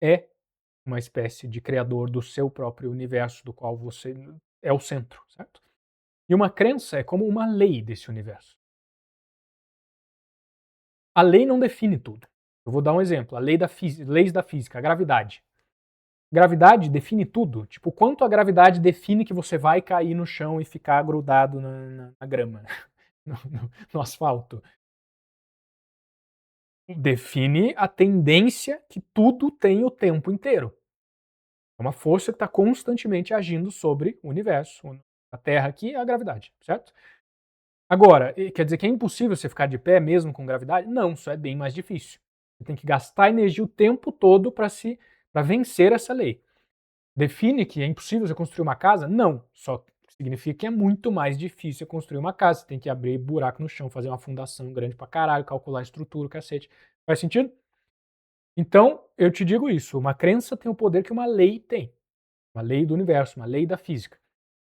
é uma espécie de criador do seu próprio universo, do qual você é o centro, certo? E uma crença é como uma lei desse universo. A lei não define tudo. Eu vou dar um exemplo, a lei da leis da física, a gravidade. Gravidade define tudo. Tipo, quanto a gravidade define que você vai cair no chão e ficar grudado na grama, no asfalto. Define a tendência que tudo tem o tempo inteiro. É uma força que está constantemente agindo sobre o universo. A Terra aqui é a gravidade, certo? Agora, quer dizer que é impossível você ficar de pé mesmo com gravidade? Não, isso é bem mais difícil. Você tem que gastar energia o tempo todo para vencer essa lei. Define que é impossível você construir uma casa? Não, só significa que é muito mais difícil construir uma casa. Você tem que abrir buraco no chão, fazer uma fundação grande pra caralho, calcular a estrutura, o cacete. Faz sentido? Então, eu te digo isso, uma crença tem o poder que uma lei tem. Uma lei do universo, uma lei da física.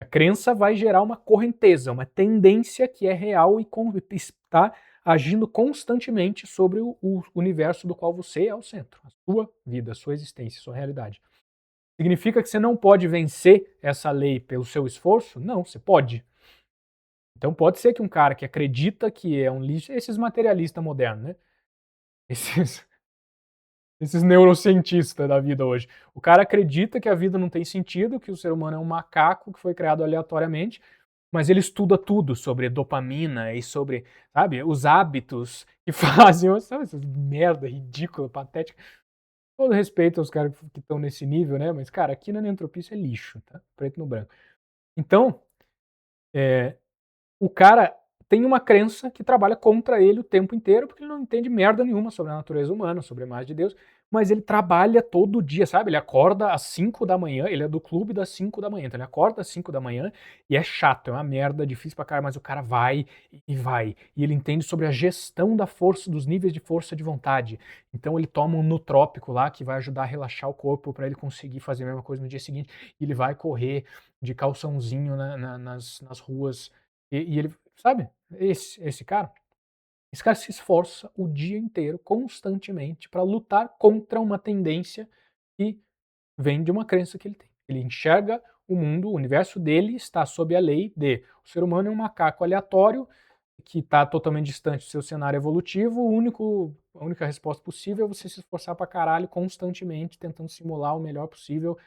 A crença vai gerar uma correnteza, uma tendência que é real e está agindo constantemente sobre o universo do qual você é o centro, a sua vida, a sua existência, a sua realidade. Significa que você não pode vencer essa lei pelo seu esforço? Não, você pode. Então pode ser que um cara que acredita que é um lixo, esses materialistas modernos, né? Esses, esses neurocientistas da vida hoje. O cara acredita que a vida não tem sentido, que o ser humano é um macaco que foi criado aleatoriamente, mas ele estuda tudo sobre dopamina e sobre, sabe, os hábitos que fazem, sabe, essas merda ridícula, patética. Todo respeito aos caras que estão nesse nível, né, mas, cara, aqui na Neantropia isso é lixo, tá, preto no branco. Então, eh o cara tem uma crença que trabalha contra ele o tempo inteiro, porque ele não entende merda nenhuma sobre a natureza humana, sobre a imagem de Deus, mas ele trabalha todo dia, sabe? Ele acorda às 5 da manhã, ele é do clube das 5 da manhã, então ele acorda às 5 da manhã e é chato, é uma merda, difícil pra caralho, mas o cara vai e vai. E ele entende sobre a gestão da força, dos níveis de força de vontade. Então ele toma um nutrópico lá que vai ajudar a relaxar o corpo para ele conseguir fazer a mesma coisa no dia seguinte. E ele vai correr de calçãozinho nas ruas e ele, sabe, esse cara se esforça o dia inteiro, constantemente, para lutar contra uma tendência que vem de uma crença que ele tem. Ele enxerga o mundo, o universo dele está sob a lei de o ser humano é um macaco aleatório que está totalmente distante do seu cenário evolutivo, a única resposta possível é você se esforçar pra caralho constantemente, tentando simular o melhor possível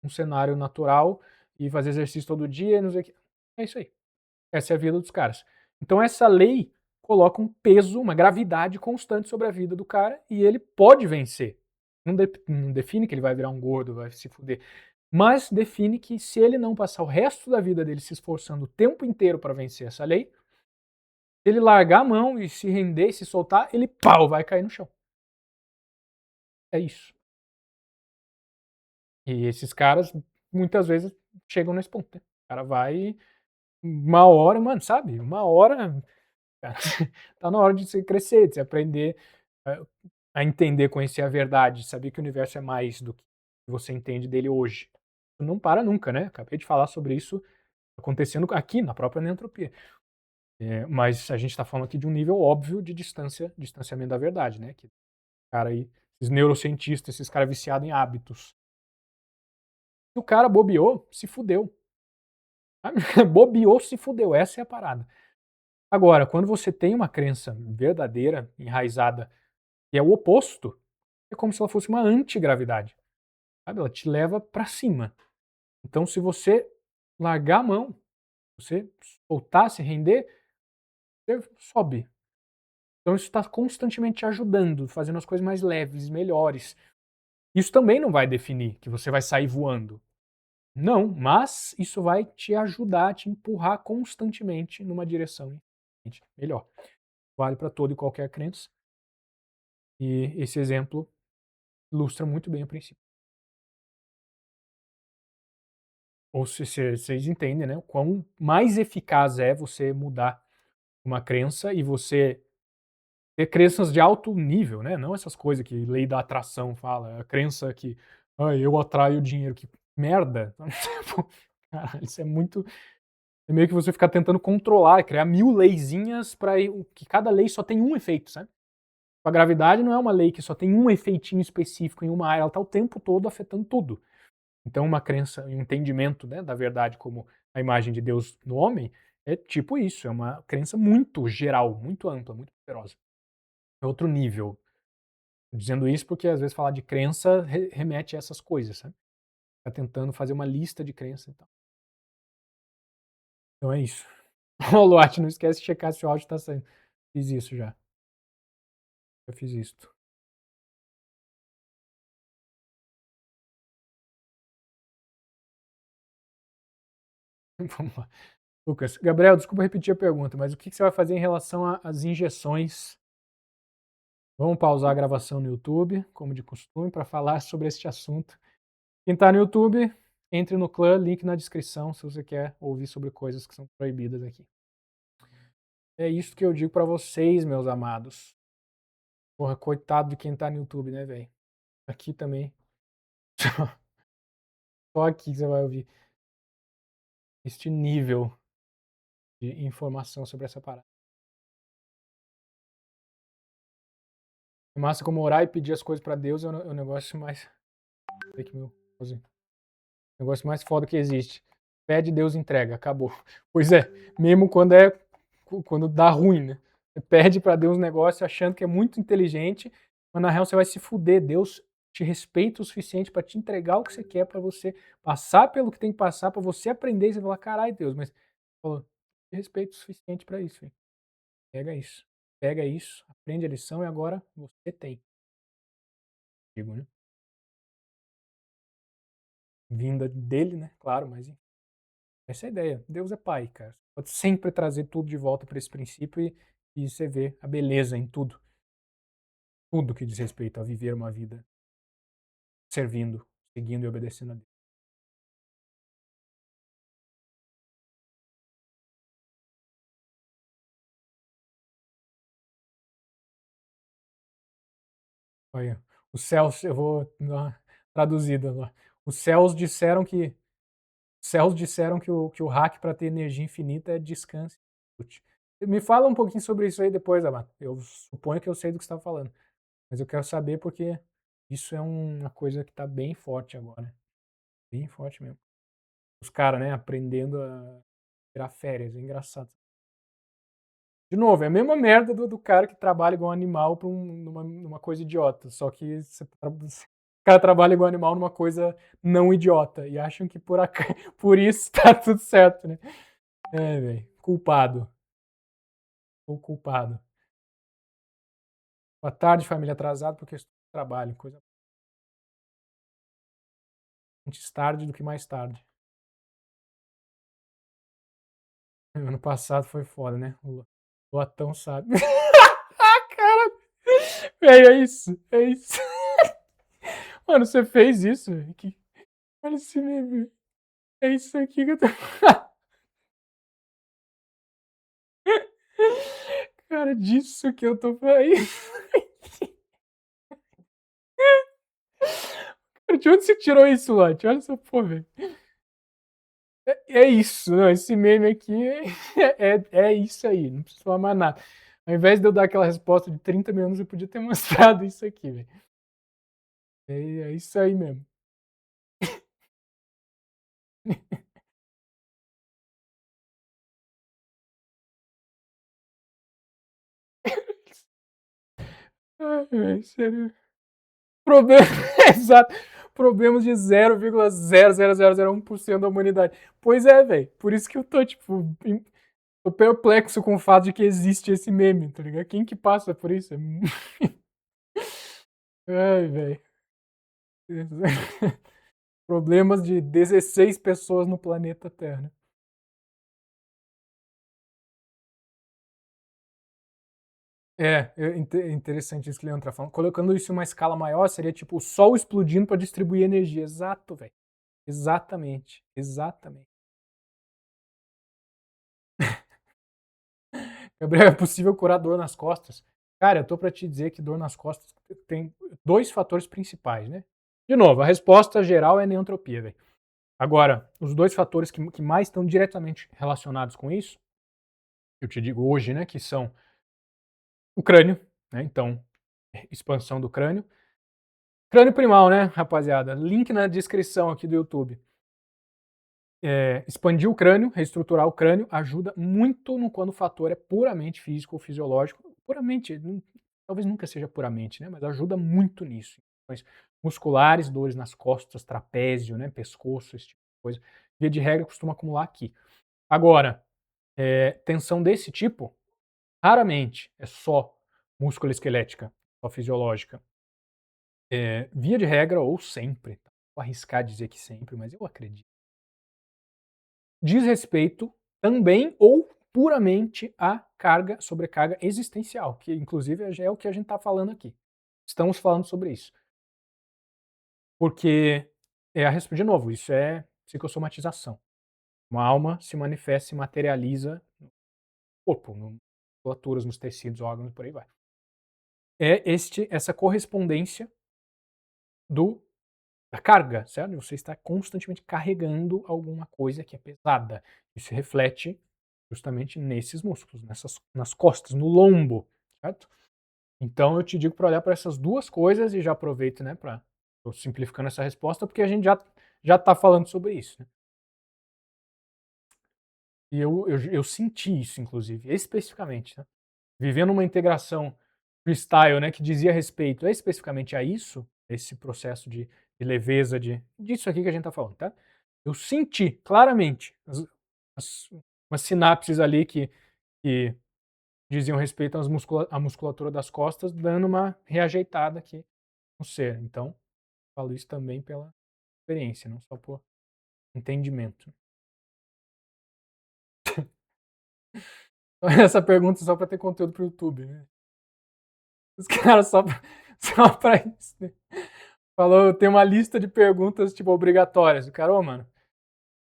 um cenário natural e fazer exercício todo dia e não sei o que. É isso aí. Essa é a vida dos caras. Então essa lei coloca um peso, uma gravidade constante sobre a vida do cara e ele pode vencer. Não define que ele vai virar um gordo, vai se fuder, mas define que se ele não passar o resto da vida dele se esforçando o tempo inteiro para vencer essa lei, se ele largar a mão e se render e se soltar, ele pau, vai cair no chão. É isso. E esses caras muitas vezes chegam nesse ponto, né? O cara vai uma hora, mano, sabe? Uma hora cara. Tá na hora de você crescer, de você aprender a entender, conhecer a verdade, saber que o universo é mais do que você entende dele hoje. Não para nunca, né? Acabei de falar sobre isso acontecendo aqui na própria neantropia. Mas a gente está falando aqui de um nível óbvio de distanciamento da verdade, né? Que cara aí, esses neurocientistas, esses caras viciados em hábitos. Se o cara bobeou, se fudeu. Bobeou, se fudeu. Essa é a parada. Agora, quando você tem uma crença verdadeira, enraizada, que é o oposto, é como se ela fosse uma antigravidade, sabe? Ela te leva para cima. Então, se você largar a mão, você soltar, se render, você sobe. Então, isso está constantemente te ajudando, fazendo as coisas mais leves, melhores. Isso também não vai definir que você vai sair voando. Não, mas isso vai te ajudar, te empurrar constantemente numa direção melhor. Vale para toda e qualquer crença. E esse exemplo ilustra muito bem o princípio. Ou se vocês entendem, né, o quão mais eficaz é você mudar uma crença e você ter crenças de alto nível, né, não essas coisas que lei da atração fala, a crença que: eu atraio dinheiro", que merda. Tipo, caralho, isso é muito é meio que você ficar tentando controlar, criar 1000 leizinhas para que cada lei só tem um efeito, sabe. A gravidade não é uma lei que só tem um efeitinho específico em uma área, ela está o tempo todo afetando tudo. Então, uma crença e um entendimento, né, da verdade como a imagem de Deus no homem, é tipo isso, é uma crença muito geral, muito ampla, muito poderosa. É outro nível. Tô dizendo isso porque às vezes falar de crença remete a essas coisas, sabe? Tá tentando fazer uma lista de crenças e tal. Então é isso. Ô, Luat, não esquece de checar se o áudio tá saindo. Fiz isso já. Eu fiz isso. Vamos lá. Lucas, Gabriel, desculpa repetir a pergunta, mas o que você vai fazer em relação às injeções? Vamos pausar a gravação no YouTube, como de costume, para falar sobre este assunto. Quem está no YouTube, entre no clã, link na descrição, se você quer ouvir sobre coisas que são proibidas aqui. É isso que eu digo para vocês, meus amados. Porra, coitado de quem tá no YouTube, né, velho? Aqui também. Só aqui você vai ouvir este nível de informação sobre essa parada. É massa como orar e pedir as coisas para Deus é o negócio mais. Aqui, meu. O negócio mais foda que existe. Pede, Deus entrega, acabou. Pois é, mesmo quando dá ruim, né? Você pede para Deus um negócio achando que é muito inteligente, mas na real você vai se fuder. Deus te respeita o suficiente para te entregar o que você quer, para você passar pelo que tem que passar, para você aprender e você falar, caralho, Deus, mas falou, respeito suficiente para isso, hein. Pega isso. Pega isso, aprende a lição e agora você tem, digo, né. Vinda dele, né, claro, mas enfim, essa é a ideia. Deus é pai, cara. Pode sempre trazer tudo de volta para esse princípio e você vê a beleza em tudo. Tudo que diz respeito a viver uma vida servindo, seguindo e obedecendo a Deus. Olha, os céus eu vou dar uma traduzida lá. Os céus disseram que o hack para ter energia infinita é descanse e escute. Me fala um pouquinho sobre isso aí depois, Amado. Eu suponho que eu sei do que você está falando, mas eu quero saber porque isso é uma coisa que está bem forte agora, bem forte mesmo. Os caras, né, aprendendo a tirar férias, é engraçado. De novo, é a mesma merda do cara que trabalha igual um animal pra numa coisa idiota, só que o cara trabalha igual animal numa coisa não idiota, e acham que por isso tá tudo certo, né. É, velho, culpado, o culpado. Boa tarde, família, atrasado porque estou no trabalho, coisa antes tarde do que mais tarde. Ano passado foi foda, né, o latão sabe. Cara, velho, é isso, é isso. Mano, você fez isso? Que olha esse meme. É isso aqui que eu tô cara, disso que eu tô falando. Cara, de onde você tirou isso, Lati? Olha essa porra, velho. É isso, não, esse meme aqui é isso aí, não precisa falar mais nada. Ao invés de eu dar aquela resposta de 30 minutos, eu podia ter mostrado isso aqui, velho. É isso aí mesmo. Ai, velho, sério. Problema exato. Problemas de 0,00001% da humanidade. Pois é, velho. Por isso que eu tô, tipo, tô perplexo com o fato de que existe esse meme, tá ligado? Quem que passa por isso? Ai, velho. Problemas de 16 pessoas no planeta Terra, né? Interessante isso que o Leandro tá falando. Colocando isso em uma escala maior, seria tipo o Sol explodindo para distribuir energia. Exato, velho. Exatamente. Exatamente. Gabriel, é possível curar dor nas costas? Cara, eu tô para te dizer que dor nas costas tem dois fatores principais, né? De novo, a resposta geral é neantropia, velho. Agora, os dois fatores que mais estão diretamente relacionados com isso, eu te digo hoje, né, que são o crânio, né? Então, expansão do crânio. Crânio primal, né, rapaziada? Link na descrição aqui do YouTube. Expandir o crânio, reestruturar o crânio, ajuda muito no quando o fator é puramente físico ou fisiológico. Puramente, talvez nunca seja puramente, né? Mas ajuda muito nisso. Mas musculares, dores nas costas, trapézio, né? Pescoço, esse tipo de coisa. Via de regra, costuma acumular aqui. Agora, tensão desse tipo, raramente é só musculoesquelética, só fisiológica. Via de regra, ou sempre, tá? Vou arriscar dizer que sempre, mas eu acredito. Diz respeito também ou puramente à sobrecarga existencial, que inclusive já é o que a gente está falando aqui. Estamos falando sobre isso. Porque, de novo, isso é psicossomatização. Uma alma se manifesta, se materializa no corpo, nas musculaturas, nos tecidos, órgãos, por aí vai. Essa correspondência do da carga, certo? Você está constantemente carregando alguma coisa que é pesada. Isso reflete justamente nesses músculos, nas costas, no lombo, certo? Então eu te digo para olhar para essas duas coisas e já aproveito, né, para simplificando essa resposta, porque a gente já está falando sobre isso, né? E eu senti isso, inclusive, especificamente, né? Vivendo uma integração freestyle, né, que dizia respeito especificamente a isso, esse processo de leveza, disso aqui que a gente está falando, tá? Eu senti claramente umas sinapses ali que diziam respeito à musculatura das costas, dando uma reajeitada aqui no ser. Então, falo isso também pela experiência, não só por entendimento. Essa pergunta é só para ter conteúdo para o YouTube, né? Os caras só pra isso, né? Falou, tem uma lista de perguntas, tipo, obrigatórias. O cara, ô, mano,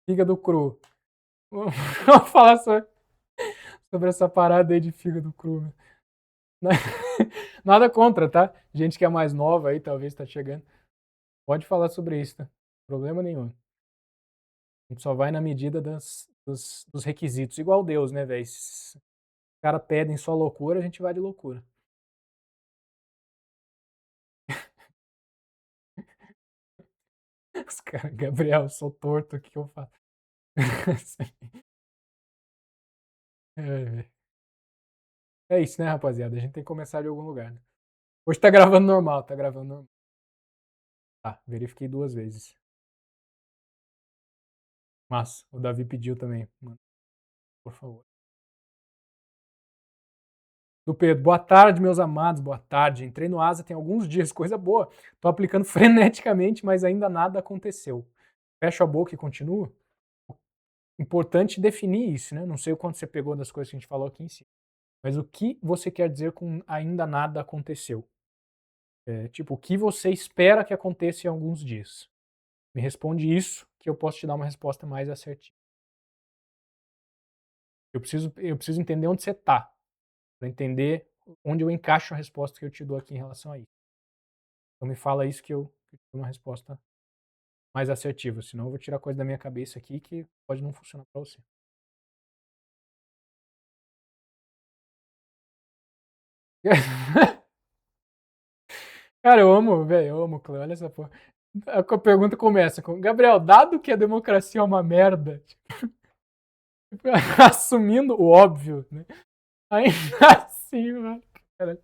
fígado cru. Vamos falar sobre essa parada aí de fígado cru, né? Nada contra, tá? Gente que é mais nova aí, talvez tá chegando. Pode falar sobre isso, tá? Problema nenhum. A gente só vai na medida dos requisitos. Igual Deus, né, velho? Se os caras pedem só loucura, a gente vai de loucura. Os caras, Gabriel, eu sou torto, o que eu faço? É, é isso, né, rapaziada? A gente tem que começar de algum lugar, né? Hoje tá gravando normal, tá gravando normal. Tá, verifiquei 2 vezes. Mas o Davi pediu também, mano, por favor. Do Pedro, boa tarde, meus amados, boa tarde. Entrei no Asa tem alguns dias, coisa boa. Tô aplicando freneticamente, mas ainda nada aconteceu. Fecho a boca e continuo? Importante definir isso, né? Não sei o quanto você pegou das coisas que a gente falou aqui em cima. Mas o que você quer dizer com ainda nada aconteceu? Tipo, o que você espera que aconteça em alguns dias? Me responde isso, que eu posso te dar uma resposta mais assertiva. Eu preciso entender onde você está, para entender onde eu encaixo a resposta que eu te dou aqui em relação a isso. Então me fala isso que eu te dou uma resposta mais assertiva, senão eu vou tirar coisa da minha cabeça aqui que pode não funcionar para você. Cara, eu amo, velho, eu amo o Clã, olha essa porra. A pergunta começa com: Gabriel, dado que a democracia é uma merda, tipo, assumindo o óbvio, né? Ainda assim, mano, cara.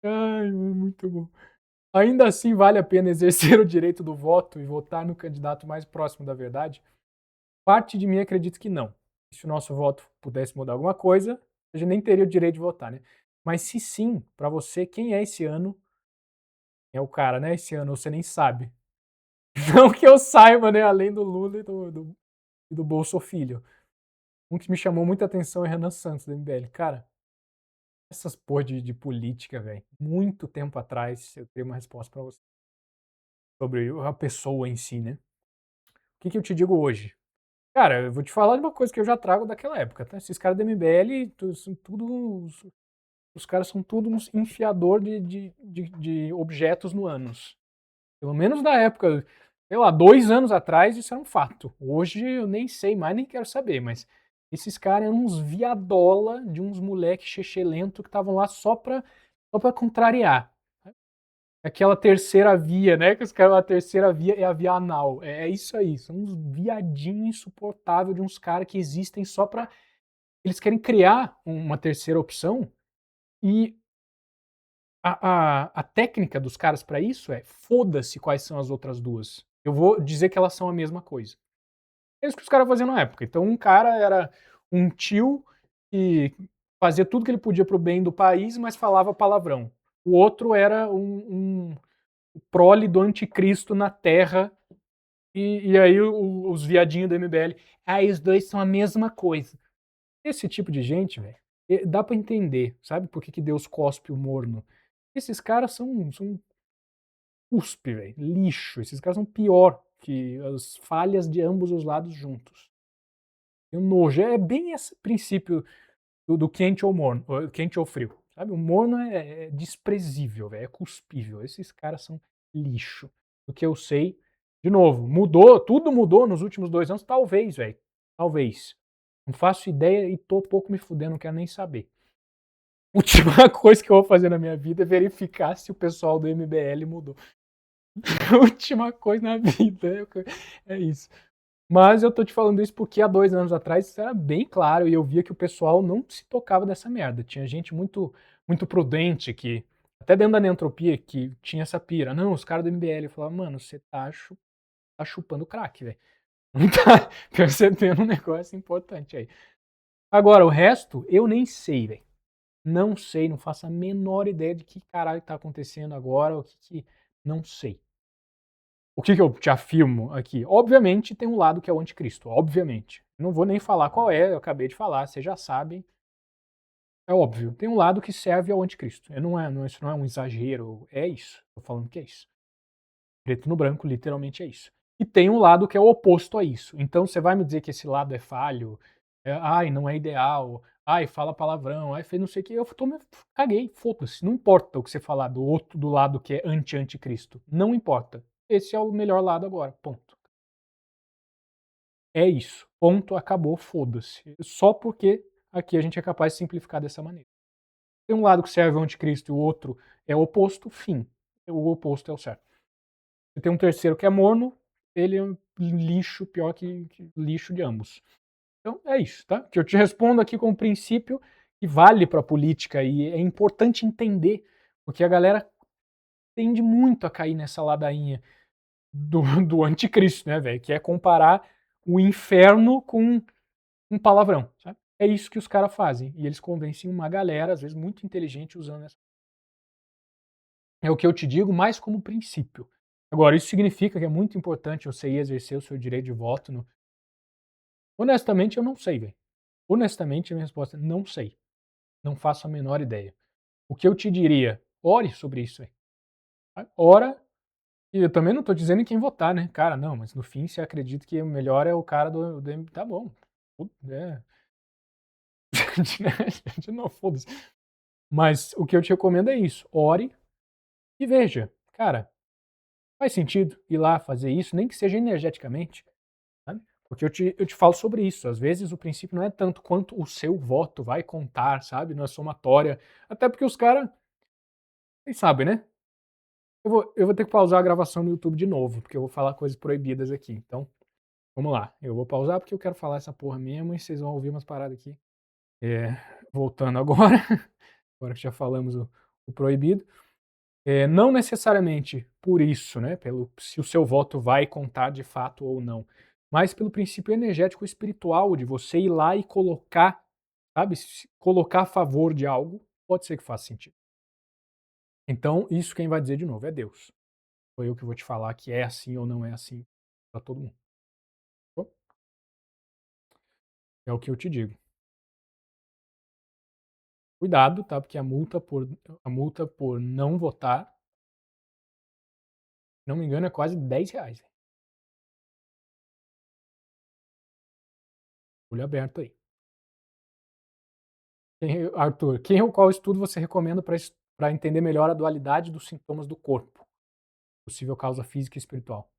Ai, mano, muito bom. Ainda assim, vale a pena exercer o direito do voto e votar no candidato mais próximo da verdade? Parte de mim acredita que não. Se o nosso voto pudesse mudar alguma coisa, a gente nem teria o direito de votar, né? Mas se sim, para você, quem é esse ano? É o cara, né? Esse ano você nem sabe. Não que eu saiba, né? Além do Lula e do Bolso Filho. Um que me chamou muita atenção é Renan Santos, do MBL. Cara, essas porra de política, velho. Muito tempo atrás eu tenho uma resposta para você sobre a pessoa em si, né? O que eu te digo hoje? Cara, eu vou te falar de uma coisa que eu já trago daquela época, tá? Esses caras do MBL, são tudo. Os caras são tudo uns enfiador de objetos no ânus. Pelo menos na época, sei lá, 2 anos atrás, isso era um fato. Hoje eu nem sei mais, nem quero saber, mas esses caras eram uns viadola de uns moleque lento que estavam lá só pra contrariar. Aquela terceira via, né? Que os caras, a terceira via é a via anal. É isso aí, são uns viadinhos insuportáveis de uns caras que existem só pra. Eles querem criar uma terceira opção e a técnica dos caras pra isso é foda-se quais são as outras duas. Eu vou dizer que elas são a mesma coisa. É isso que os caras faziam na época. Então, um cara era um tio que fazia tudo que ele podia pro bem do país, mas falava palavrão. O outro era um prole do anticristo na terra. E aí os viadinhos do MBL. Ah, os dois são a mesma coisa. Esse tipo de gente, velho, dá pra entender, sabe por que Deus cospe o morno? Esses caras são cuspe, velho, lixo. Esses caras são pior que as falhas de ambos os lados juntos. Tem um nojo. É bem esse princípio do quente ou morno, quente ou frio. Sabe? O morno é desprezível, véio, é cuspível. Esses caras são lixo. Do que eu sei, de novo, mudou, tudo mudou nos últimos 2 anos, talvez, velho. Talvez. Não faço ideia e tô pouco me fudendo, não quero nem saber. Última coisa que eu vou fazer na minha vida é verificar se o pessoal do MBL mudou. Última coisa na vida. É isso. Mas eu tô te falando isso porque há 2 anos atrás isso era bem claro e eu via que o pessoal não se tocava dessa merda. Tinha gente muito, muito prudente que, até dentro da neantropia, que tinha essa pira. Não, os caras do MBL. Eu falava, mano, você tá chupando crack, velho. Tá percebendo um negócio importante aí. Agora o resto, eu nem sei, velho. Não sei, não faço a menor ideia de que caralho tá acontecendo agora, o que que não sei. O que que eu te afirmo aqui? Obviamente tem um lado que é o anticristo, obviamente. Não vou nem falar qual é, eu acabei de falar, vocês já sabem, é óbvio. Tem um lado que serve ao anticristo. Isso não é um exagero, é isso. Tô falando que é isso. Preto no branco, literalmente é isso. E tem um lado que é o oposto a isso. Então você vai me dizer que esse lado é falho, ai, não é ideal, ai, fala palavrão, ai, fez não sei o que, eu tô, caguei, foda-se. Não importa o que você falar do outro, do lado que é anti-anticristo. Não importa. Esse é o melhor lado agora. Ponto. É isso. Ponto, acabou, foda-se. Só porque aqui a gente é capaz de simplificar dessa maneira. Tem um lado que serve ao anticristo e o outro é o oposto, fim. O oposto é o certo. Você tem um terceiro que é morno, ele é um lixo pior que lixo de ambos. Então é isso, tá? Que eu te respondo aqui com um princípio que vale para a política e é importante entender, porque a galera tende muito a cair nessa ladainha do anticristo, né, velho? Que é comparar o inferno com um palavrão, sabe? É isso que os caras fazem. E eles convencem uma galera, às vezes muito inteligente, usando essa. É o que eu te digo, mais como princípio. Agora, isso significa que é muito importante você ir exercer o seu direito de voto no. Honestamente, eu não sei, velho. Honestamente, a minha resposta é não sei. Não faço a menor ideia. O que eu te diria, ore sobre isso, velho. Ora, e eu também não tô dizendo em quem votar, né? Cara, não, mas no fim, você acredita que o melhor é o cara do tá bom. É. De novo, foda-se. Mas o que eu te recomendo é isso. Ore e veja. Cara, faz sentido ir lá fazer isso, nem que seja energeticamente, sabe? Porque eu te falo sobre isso. Às vezes o princípio não é tanto quanto o seu voto vai contar, sabe? Não é somatória. Até porque os caras, vocês sabem, né? Eu vou ter que pausar a gravação no YouTube de novo, porque eu vou falar coisas proibidas aqui. Então, vamos lá. Eu vou pausar porque eu quero falar essa porra mesmo e vocês vão ouvir umas paradas aqui. É, voltando agora, agora que já falamos o proibido. Não necessariamente por isso, né, pelo se o seu voto vai contar de fato ou não, mas pelo princípio energético espiritual de você ir lá e colocar, sabe, colocar a favor de algo, pode ser que faça sentido. Então, isso quem vai dizer de novo é Deus. Sou eu que vou te falar que é assim ou não é assim para todo mundo. Tá bom? É o que eu te digo. Cuidado, tá? Porque a multa por não votar, se não me engano, é quase R$ 10. Olho aberto aí. Arthur, qual estudo você recomenda para entender melhor a dualidade dos sintomas do corpo? Possível causa física e espiritual.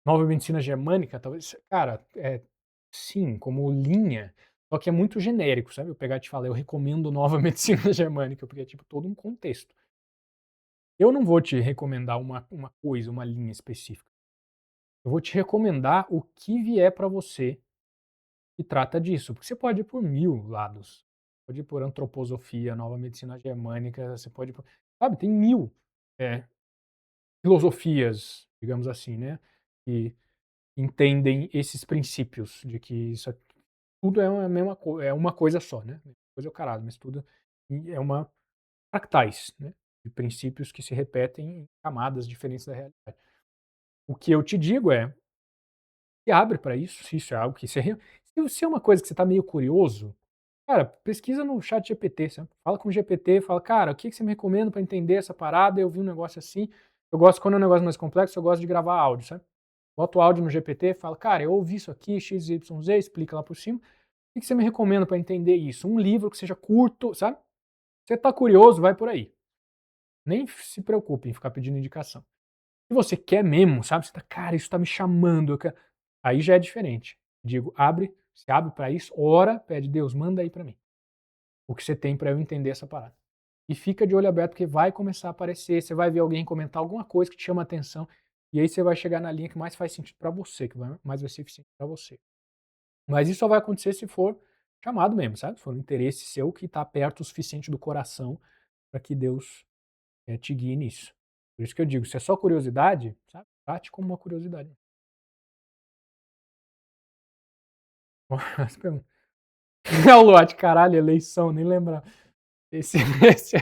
Nova medicina germânica, talvez. Cara, sim, como linha, só que é muito genérico, sabe? Eu pegar e te falar, eu recomendo nova medicina germânica, porque é tipo todo um contexto. Eu não vou te recomendar uma coisa, uma linha específica. Eu vou te recomendar o que vier para você que trata disso, porque você pode ir por 1000 lados. Pode ir por antroposofia, nova medicina germânica, você pode ir por, sabe, tem 1000, eh, filosofias, digamos assim, né, que entendem esses princípios de que isso tudo é a mesma é uma coisa só, né, coisa é o caralho, mas tudo é uma fractais, né, de princípios que se repetem em camadas diferentes da realidade. O que eu te digo é, se abre para isso, se isso é algo que você se é uma coisa que você está meio curioso, cara, pesquisa no chat GPT, sabe? Fala com o GPT, fala: "Cara, o que que você me recomenda para entender essa parada? Eu vi um negócio assim". Eu gosto quando é um negócio mais complexo, eu gosto de gravar áudio, sabe? Bota o áudio no GPT, fala: "Cara, eu ouvi isso aqui, XYZ", explica lá por cima. "O que que você me recomenda para entender isso?". Um livro que seja curto, sabe? Você tá curioso, vai por aí. Nem se preocupe em ficar pedindo indicação. Se você quer mesmo, sabe? Você tá: "Cara, isso tá me chamando, eu quero", aí já é diferente. Digo, se abre para isso, ora, pede: "Deus, manda aí para mim. O que você tem para eu entender essa parada". E fica de olho aberto, porque vai começar a aparecer, você vai ver alguém comentar alguma coisa que te chama a atenção, e aí você vai chegar na linha que mais faz sentido para você, que mais vai ser eficiente para você. Mas isso só vai acontecer se for chamado mesmo, sabe? Se for um interesse seu que está perto o suficiente do coração para que Deus te guie nisso. Por isso que eu digo, se é só curiosidade, sabe? Trate como uma curiosidade. As perguntas. É o lote, caralho, eleição, nem lembrar. Esse, esse, é,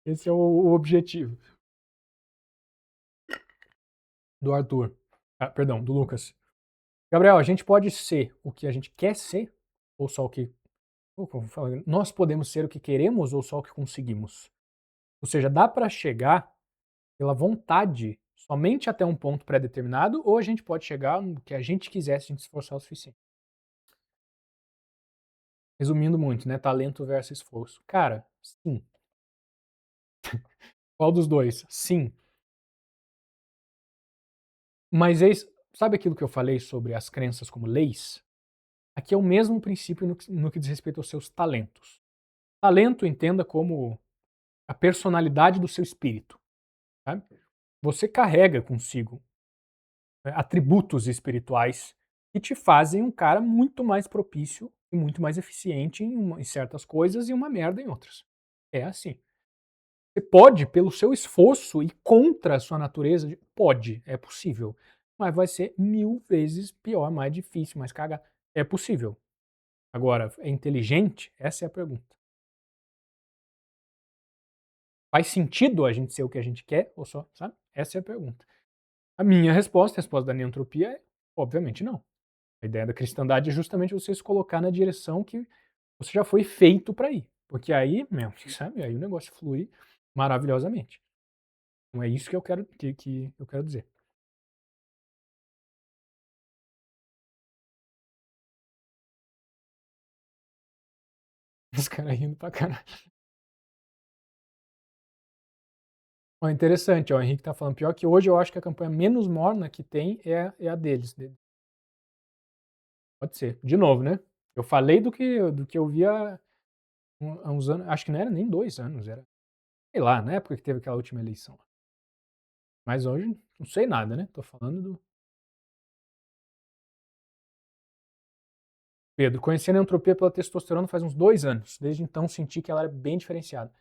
esse é o objetivo do Arthur. Ah, perdão, do Lucas. Gabriel, a gente pode ser o que a gente quer ser, ou só o que. Nós podemos ser o que queremos ou só o que conseguimos? Ou seja, dá para chegar pela vontade somente até um ponto pré-determinado, ou a gente pode chegar no que a gente quiser se a gente se esforçar o suficiente. Resumindo muito, né? Talento versus esforço. Cara, sim. Qual dos dois? Sim. Mas sabe aquilo que eu falei sobre as crenças como leis? Aqui é o mesmo princípio no que diz respeito aos seus talentos. Talento entenda como a personalidade do seu espírito. Sabe? Você carrega consigo, né, atributos espirituais que te fazem um cara muito mais propício e muito mais eficiente em certas coisas e uma merda em outras. É assim. Você pode, pelo seu esforço e contra a sua natureza, pode, é possível. Mas vai ser 1000 vezes pior, mais difícil, mais cagado. É possível. Agora, é inteligente? Essa é a pergunta. Faz sentido a gente ser o que a gente quer ou só, sabe? Essa é a pergunta. A minha resposta, a resposta da neantropia é, obviamente não. A ideia da cristandade é justamente você se colocar na direção que você já foi feito para ir. Porque aí, meu, sabe? Aí o negócio flui maravilhosamente. Então é isso que eu quero, que eu quero dizer. Os caras rindo pra caralho. Ó, interessante, ó, o Henrique tá falando. Pior que hoje eu acho que a campanha menos morna que tem é a deles. Pode ser. De novo, né? Eu falei do que eu via há uns anos. Acho que não era nem 2 anos, era. Sei lá, na época que teve aquela última eleição. Mas hoje não sei nada, né? Tô falando do. Pedro, conhecendo a entropia pela testosterona faz uns 2 anos. Desde então senti que ela era bem diferenciada.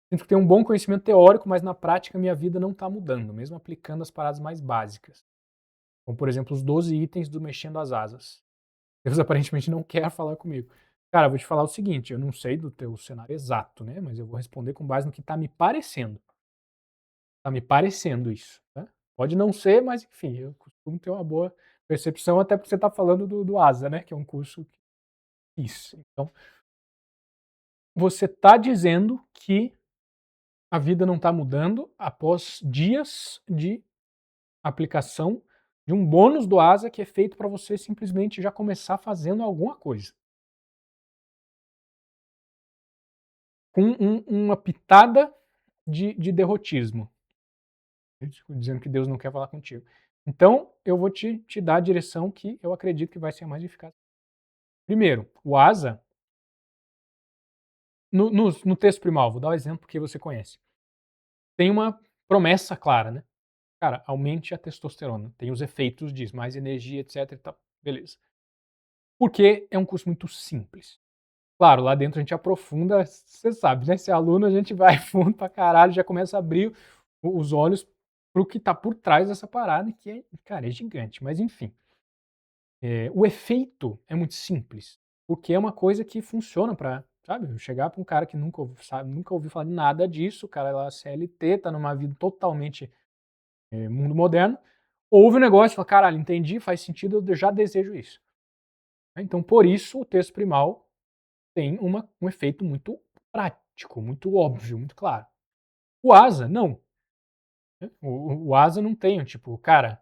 Sinto que tenho um bom conhecimento teórico, mas na prática minha vida não tá mudando, mesmo aplicando as paradas mais básicas. Como, por exemplo, os 12 itens do Mexendo as Asas. Deus aparentemente não quer falar comigo. Cara, eu vou te falar o seguinte, eu não sei do teu cenário exato, né? Mas eu vou responder com base no que tá me parecendo. Tá me parecendo isso, tá? Pode não ser, mas enfim, eu costumo ter uma boa percepção, até porque você tá falando do ASA, né? Que é um curso isso. Então, você tá dizendo que a vida não tá mudando após dias de aplicação de um bônus do ASA que é feito para você simplesmente já começar fazendo alguma coisa. Com uma pitada de derrotismo, dizendo que Deus não quer falar contigo. Então, eu vou te dar a direção que eu acredito que vai ser a mais eficaz. Primeiro, o asa, no texto primal, vou dar o um exemplo que você conhece. Tem uma promessa clara, né? Cara, aumente a testosterona. Tem os efeitos disso, mais energia, etc e tal. Beleza. Porque é um curso muito simples. Claro, lá dentro a gente aprofunda, você sabe, né? Se é aluno, a gente vai fundo pra caralho, já começa a abrir os olhos pro que tá por trás dessa parada, que é, cara, é gigante. Mas enfim, o efeito é muito simples, porque é uma coisa que funciona pra, sabe, eu chegar pra um cara que nunca ouviu falar de nada disso, o cara é lá CLT, tá numa vida totalmente mundo moderno, ouve o negócio e fala, caralho, entendi, faz sentido, eu já desejo isso. Então, por isso, o texto primal tem um efeito muito prático, muito óbvio, muito claro. O asa, não. Né? O asa não tem, tipo, cara,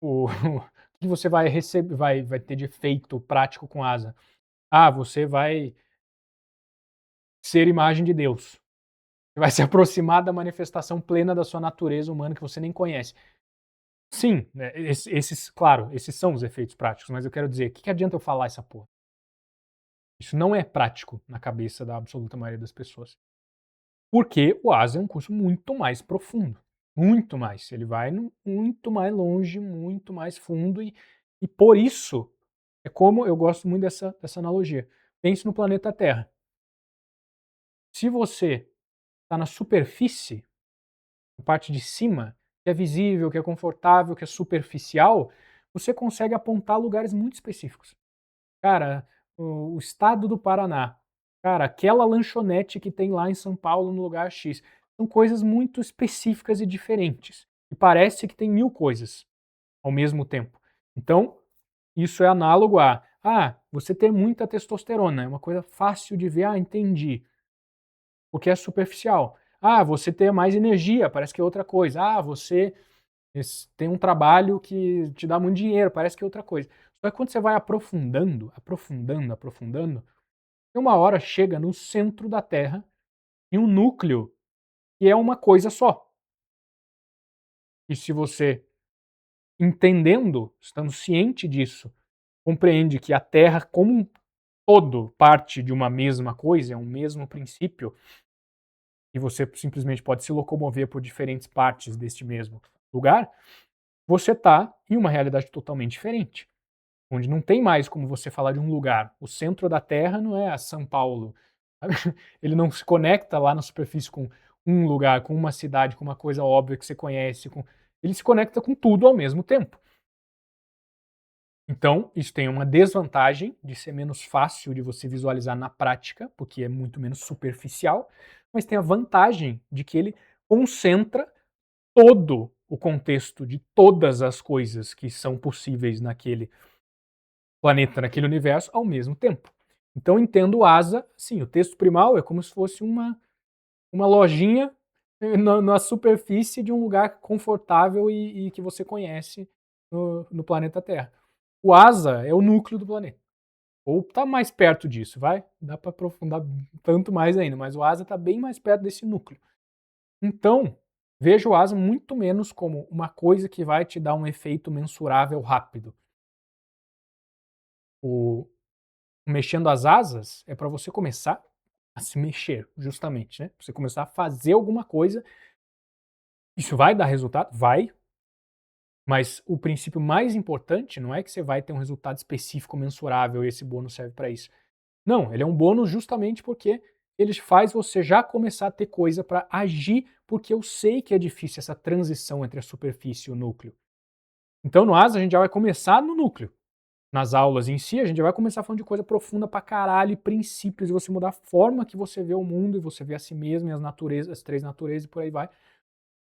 o, o que você vai receber, vai ter de efeito prático com asa? Ah, você vai ser imagem de Deus. Você vai se aproximar da manifestação plena da sua natureza humana que você nem conhece. Sim, né, esses, claro, esses são os efeitos práticos, mas eu quero dizer, o que adianta eu falar essa porra? Isso não é prático na cabeça da absoluta maioria das pessoas. Porque o ASA é um curso muito mais profundo, muito mais. Ele vai muito mais longe, muito mais fundo e por isso é como eu gosto muito dessa analogia. Pense no planeta Terra. Se você está na superfície, na parte de cima, que é visível, que é confortável, que é superficial, você consegue apontar lugares muito específicos. Cara, o estado do Paraná. Cara, aquela lanchonete que tem lá em São Paulo no lugar X. São coisas muito específicas e diferentes. E parece que tem 1000 coisas ao mesmo tempo. Então, isso é análogo a, você ter muita testosterona, é uma coisa fácil de ver, entendi, porque é superficial. Você ter mais energia, parece que é outra coisa. Você tem um trabalho que te dá muito dinheiro, parece que é outra coisa. Só que quando você vai aprofundando, aprofundando, aprofundando, uma hora chega no centro da Terra, em um núcleo que é uma coisa só. E se você, entendendo, estando ciente disso, compreende que a Terra como um todo parte de uma mesma coisa, é um mesmo princípio, e você simplesmente pode se locomover por diferentes partes deste mesmo lugar, você está em uma realidade totalmente diferente, onde não tem mais como você falar de um lugar. O centro da Terra não é a São Paulo. Ele não se conecta lá na superfície com um lugar, com uma cidade, com uma coisa óbvia que você conhece. Ele se conecta com tudo ao mesmo tempo. Então, isso tem uma desvantagem de ser menos fácil de você visualizar na prática, porque é muito menos superficial, mas tem a vantagem de que ele concentra todo o contexto de todas as coisas que são possíveis naquele planeta, naquele universo, ao mesmo tempo. Então, entendo o ASA, sim, o texto primal é como se fosse uma lojinha na superfície de um lugar confortável e que você conhece no planeta Terra. O ASA é o núcleo do planeta. Ou está mais perto disso, vai? Dá para aprofundar tanto mais ainda, mas o ASA está bem mais perto desse núcleo. Então, veja o ASA muito menos como uma coisa que vai te dar um efeito mensurável rápido. O mexendo as asas é para você começar a se mexer, justamente, né? Você começar a fazer alguma coisa. Isso vai dar resultado? Vai. Mas o princípio mais importante não é que você vai ter um resultado específico mensurável e esse bônus serve para isso. Não, ele é um bônus justamente porque ele faz você já começar a ter coisa para agir, porque eu sei que é difícil essa transição entre a superfície e o núcleo. Então no ASA a gente já vai começar no núcleo. Nas aulas em si, a gente já vai começar falando de coisa profunda pra caralho, e princípios, e você mudar a forma que você vê o mundo, e você vê a si mesmo, e as naturezas, as 3 naturezas, e por aí vai.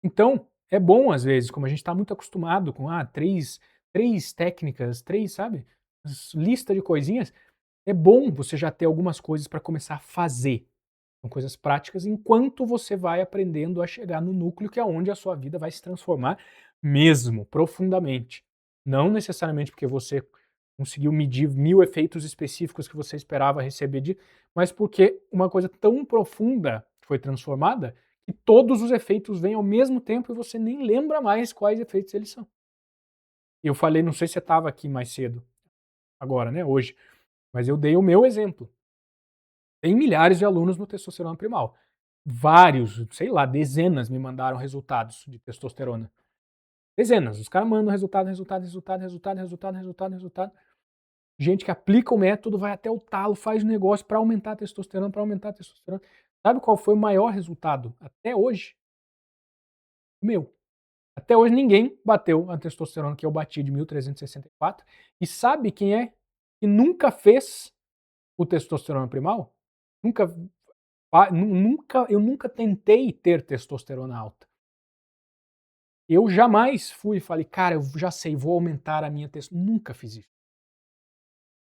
Então, é bom às vezes, como a gente está muito acostumado com, três técnicas, sabe? Lista de coisinhas, é bom você já ter algumas coisas para começar a fazer. São coisas práticas, enquanto você vai aprendendo a chegar no núcleo, que é onde a sua vida vai se transformar mesmo, profundamente. Não necessariamente porque você conseguiu medir 1000 efeitos específicos que você esperava receber mas porque uma coisa tão profunda foi transformada que todos os efeitos vêm ao mesmo tempo e você nem lembra mais quais efeitos eles são. Eu falei, não sei se você estava aqui mais cedo, agora, né, hoje, mas eu dei o meu exemplo. Tem milhares de alunos no testosterona primal. Vários, sei lá, dezenas me mandaram resultados de testosterona. Dezenas. Os caras mandam resultado, resultado, resultado, resultado, resultado, resultado, resultado. Gente que aplica o método, vai até o talo, faz o negócio para aumentar a testosterona, para aumentar a testosterona. Sabe qual foi o maior resultado até hoje? O meu. Até hoje ninguém bateu a testosterona que eu bati de 1364. E sabe quem é que nunca fez o testosterona primal? Nunca eu nunca tentei ter testosterona alta. Eu jamais fui e falei, cara, eu já sei, vou aumentar a minha testosterona. Nunca fiz isso.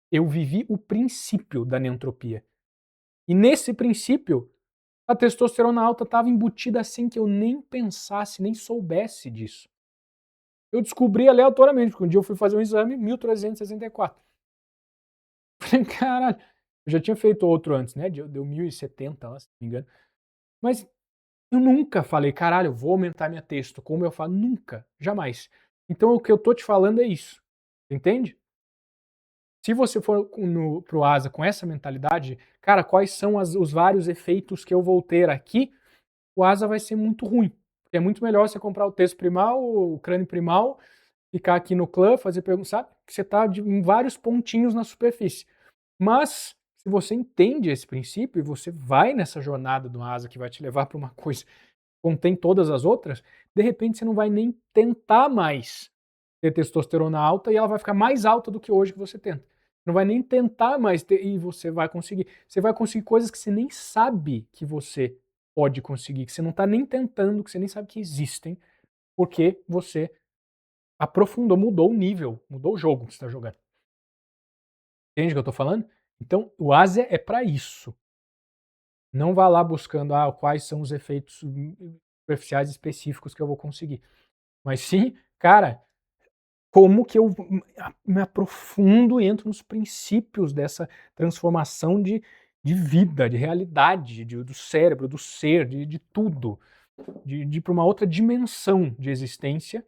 Eu vivi o princípio da neantropia. E nesse princípio, a testosterona alta estava embutida sem que eu nem pensasse, nem soubesse disso. Eu descobri aleatoriamente, porque um dia eu fui fazer um exame, 1364. Falei, caralho, eu já tinha feito outro antes, né? Deu 1070 lá, se não me engano. Mas eu nunca falei, caralho, eu vou aumentar minha testo, como eu falo, nunca, jamais. Então o que eu tô te falando é isso, entende? Se você for pro ASA com essa mentalidade, cara, quais são os vários efeitos que eu vou ter aqui, o ASA vai ser muito ruim. É muito melhor você comprar o texto primal, o crânio primal, ficar aqui no clã, fazer perguntas, sabe? Que você tá em vários pontinhos na superfície. Mas, se você entende esse princípio e você vai nessa jornada do ASA que vai te levar para uma coisa que contém todas as outras, de repente você não vai nem tentar mais ter testosterona alta e ela vai ficar mais alta do que hoje que você tenta. não vai nem tentar mais ter e você vai conseguir. Você vai conseguir coisas que você nem sabe que você pode conseguir, que você não está nem tentando, que você nem sabe que existem, porque você aprofundou, mudou o nível, mudou o jogo que você está jogando. Entende o que eu estou falando? Então, o Ásia é para isso. Não vá lá buscando, quais são os efeitos superficiais específicos que eu vou conseguir. Mas sim, cara, como que eu me aprofundo e entro nos princípios dessa transformação de vida, de realidade, do cérebro, do ser, de tudo, de ir para uma outra dimensão de existência,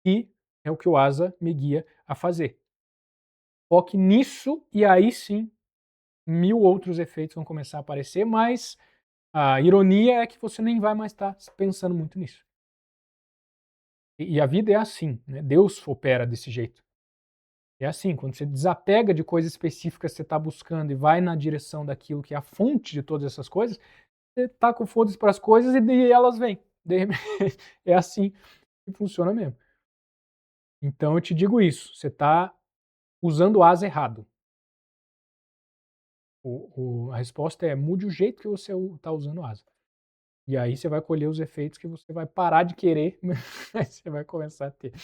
e é o que o Asa me guia a fazer. Foque nisso e aí sim, 1000 outros efeitos vão começar a aparecer, mas a ironia é que você nem vai mais estar pensando muito nisso. E a vida é assim, né? Deus opera desse jeito. É assim, quando você desapega de coisas específicas que você está buscando e vai na direção daquilo que é a fonte de todas essas coisas, você tá com foda-se para as coisas e daí elas vêm. De repente, é assim que funciona mesmo. Então eu te digo isso, você está usando o asa errado. A resposta é mude o jeito que você está usando o asa. E aí você vai colher os efeitos que você vai parar de querer, mas você vai começar a ter.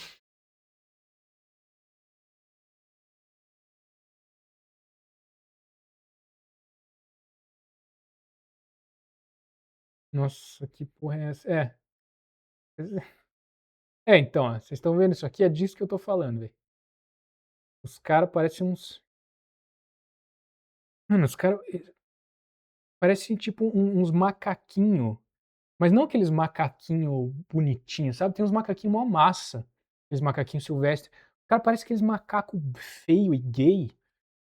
Nossa, que porra é essa? Então, ó, vocês estão vendo isso aqui? É disso que eu tô falando, velho. Os caras parecem uns. Mano, os caras parecem tipo uns macaquinho, mas não aqueles macaquinho bonitinho, sabe? Tem uns macaquinhos mó massa, aqueles macaquinhos silvestres. O cara parece aqueles macaco feio e gay,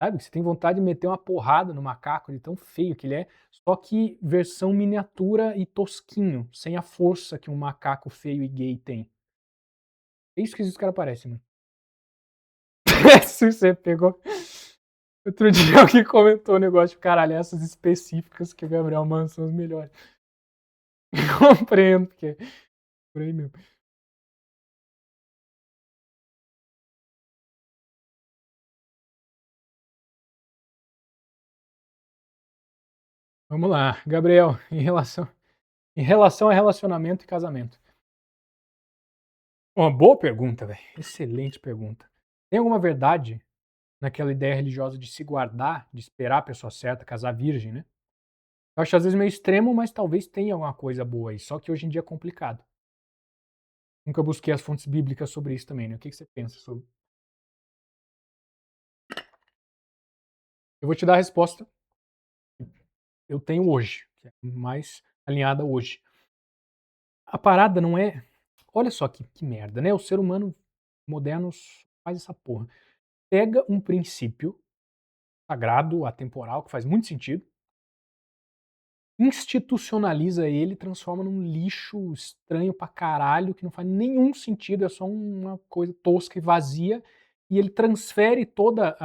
sabe? Que você tem vontade de meter uma porrada no macaco, de tão feio que ele é, só que versão miniatura e tosquinho, sem a força que um macaco feio e gay tem. É isso que esses caras parecem, mano. Se você pegou. Outro dia alguém comentou o negócio de caralho, essas específicas que o Gabriel manda são as melhores. Compreendo, porque é por aí mesmo. Vamos lá, Gabriel, em relação a relacionamento e casamento. Uma boa pergunta, velho. Excelente pergunta. Tem alguma verdade naquela ideia religiosa de se guardar, de esperar a pessoa certa, casar virgem, né? Eu acho às vezes meio extremo, mas talvez tenha alguma coisa boa aí. Só que hoje em dia é complicado. Nunca busquei as fontes bíblicas sobre isso também, né? O que você pensa sobre? Eu vou te dar a resposta que eu tenho hoje, que é mais alinhada hoje. A parada não é. Olha só que merda, né? O ser humano moderno faz essa porra. Pega um princípio sagrado, atemporal, que faz muito sentido, institucionaliza ele, transforma num lixo estranho pra caralho, que não faz nenhum sentido, é só uma coisa tosca e vazia, e ele transfere toda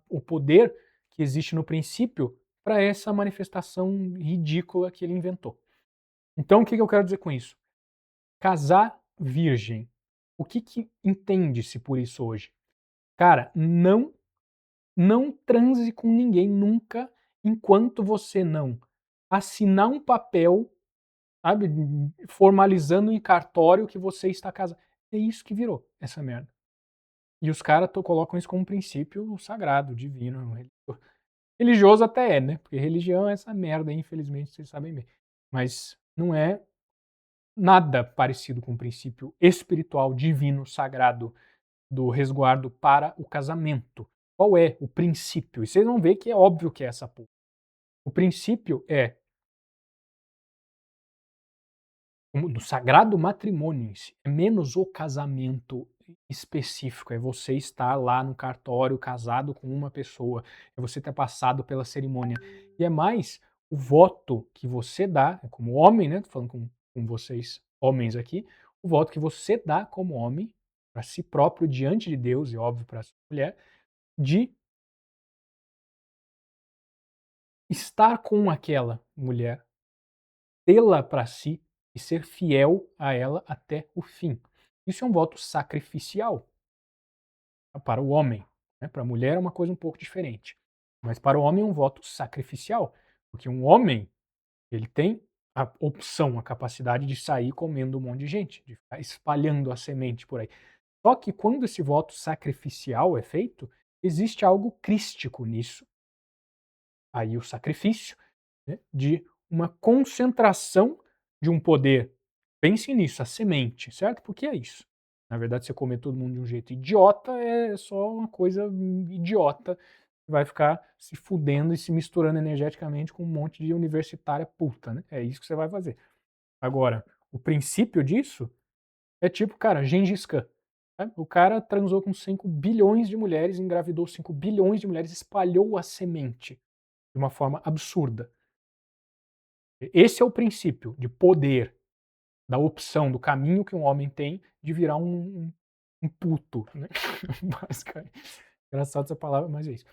o poder que existe no princípio para essa manifestação ridícula que ele inventou. Então, o que eu quero dizer com isso? Casar virgem. O que entende-se por isso hoje? Cara, não transe com ninguém nunca enquanto você não assinar um papel, sabe, formalizando em cartório que você está casado. É isso que virou essa merda. E os caras colocam isso como um princípio sagrado, divino, religioso até é, né? Porque religião é essa merda, infelizmente, vocês sabem bem. Mas não é nada parecido com o princípio espiritual, divino, sagrado do resguardo para o casamento. Qual é o princípio? E vocês vão ver que é óbvio que é essa porra. O princípio é do sagrado matrimônio em si, é menos o casamento específico, é você estar lá no cartório casado com uma pessoa, é você ter passado pela cerimônia. E é mais o voto que você dá, como homem, né? Tô falando com vocês, homens aqui, o voto que você dá como homem para si próprio diante de Deus e óbvio para sua mulher, de estar com aquela mulher, tê-la para si e ser fiel a ela até o fim. Isso é um voto sacrificial para o homem. né? Para a mulher é uma coisa um pouco diferente. Mas para o homem é um voto sacrificial, porque um homem, ele tem a opção, a capacidade de sair comendo um monte de gente, de ficar espalhando a semente por aí. Só que quando esse voto sacrificial é feito, existe algo crístico nisso, aí o sacrifício, né, de uma concentração de um poder. Pense nisso, a semente, certo? Porque é isso. Na verdade, você comer todo mundo de um jeito idiota é só uma coisa idiota, que vai ficar se fudendo e se misturando energeticamente com um monte de universitária puta, né? É isso que você vai fazer. Agora, o princípio disso é tipo, cara, Gengis Khan. Né? O cara transou com 5 bilhões de mulheres, engravidou 5 bilhões de mulheres, espalhou a semente de uma forma absurda. Esse é o princípio de poder, da opção, do caminho que um homem tem de virar um puto, né? Basicamente. Engraçado essa palavra, mas é isso.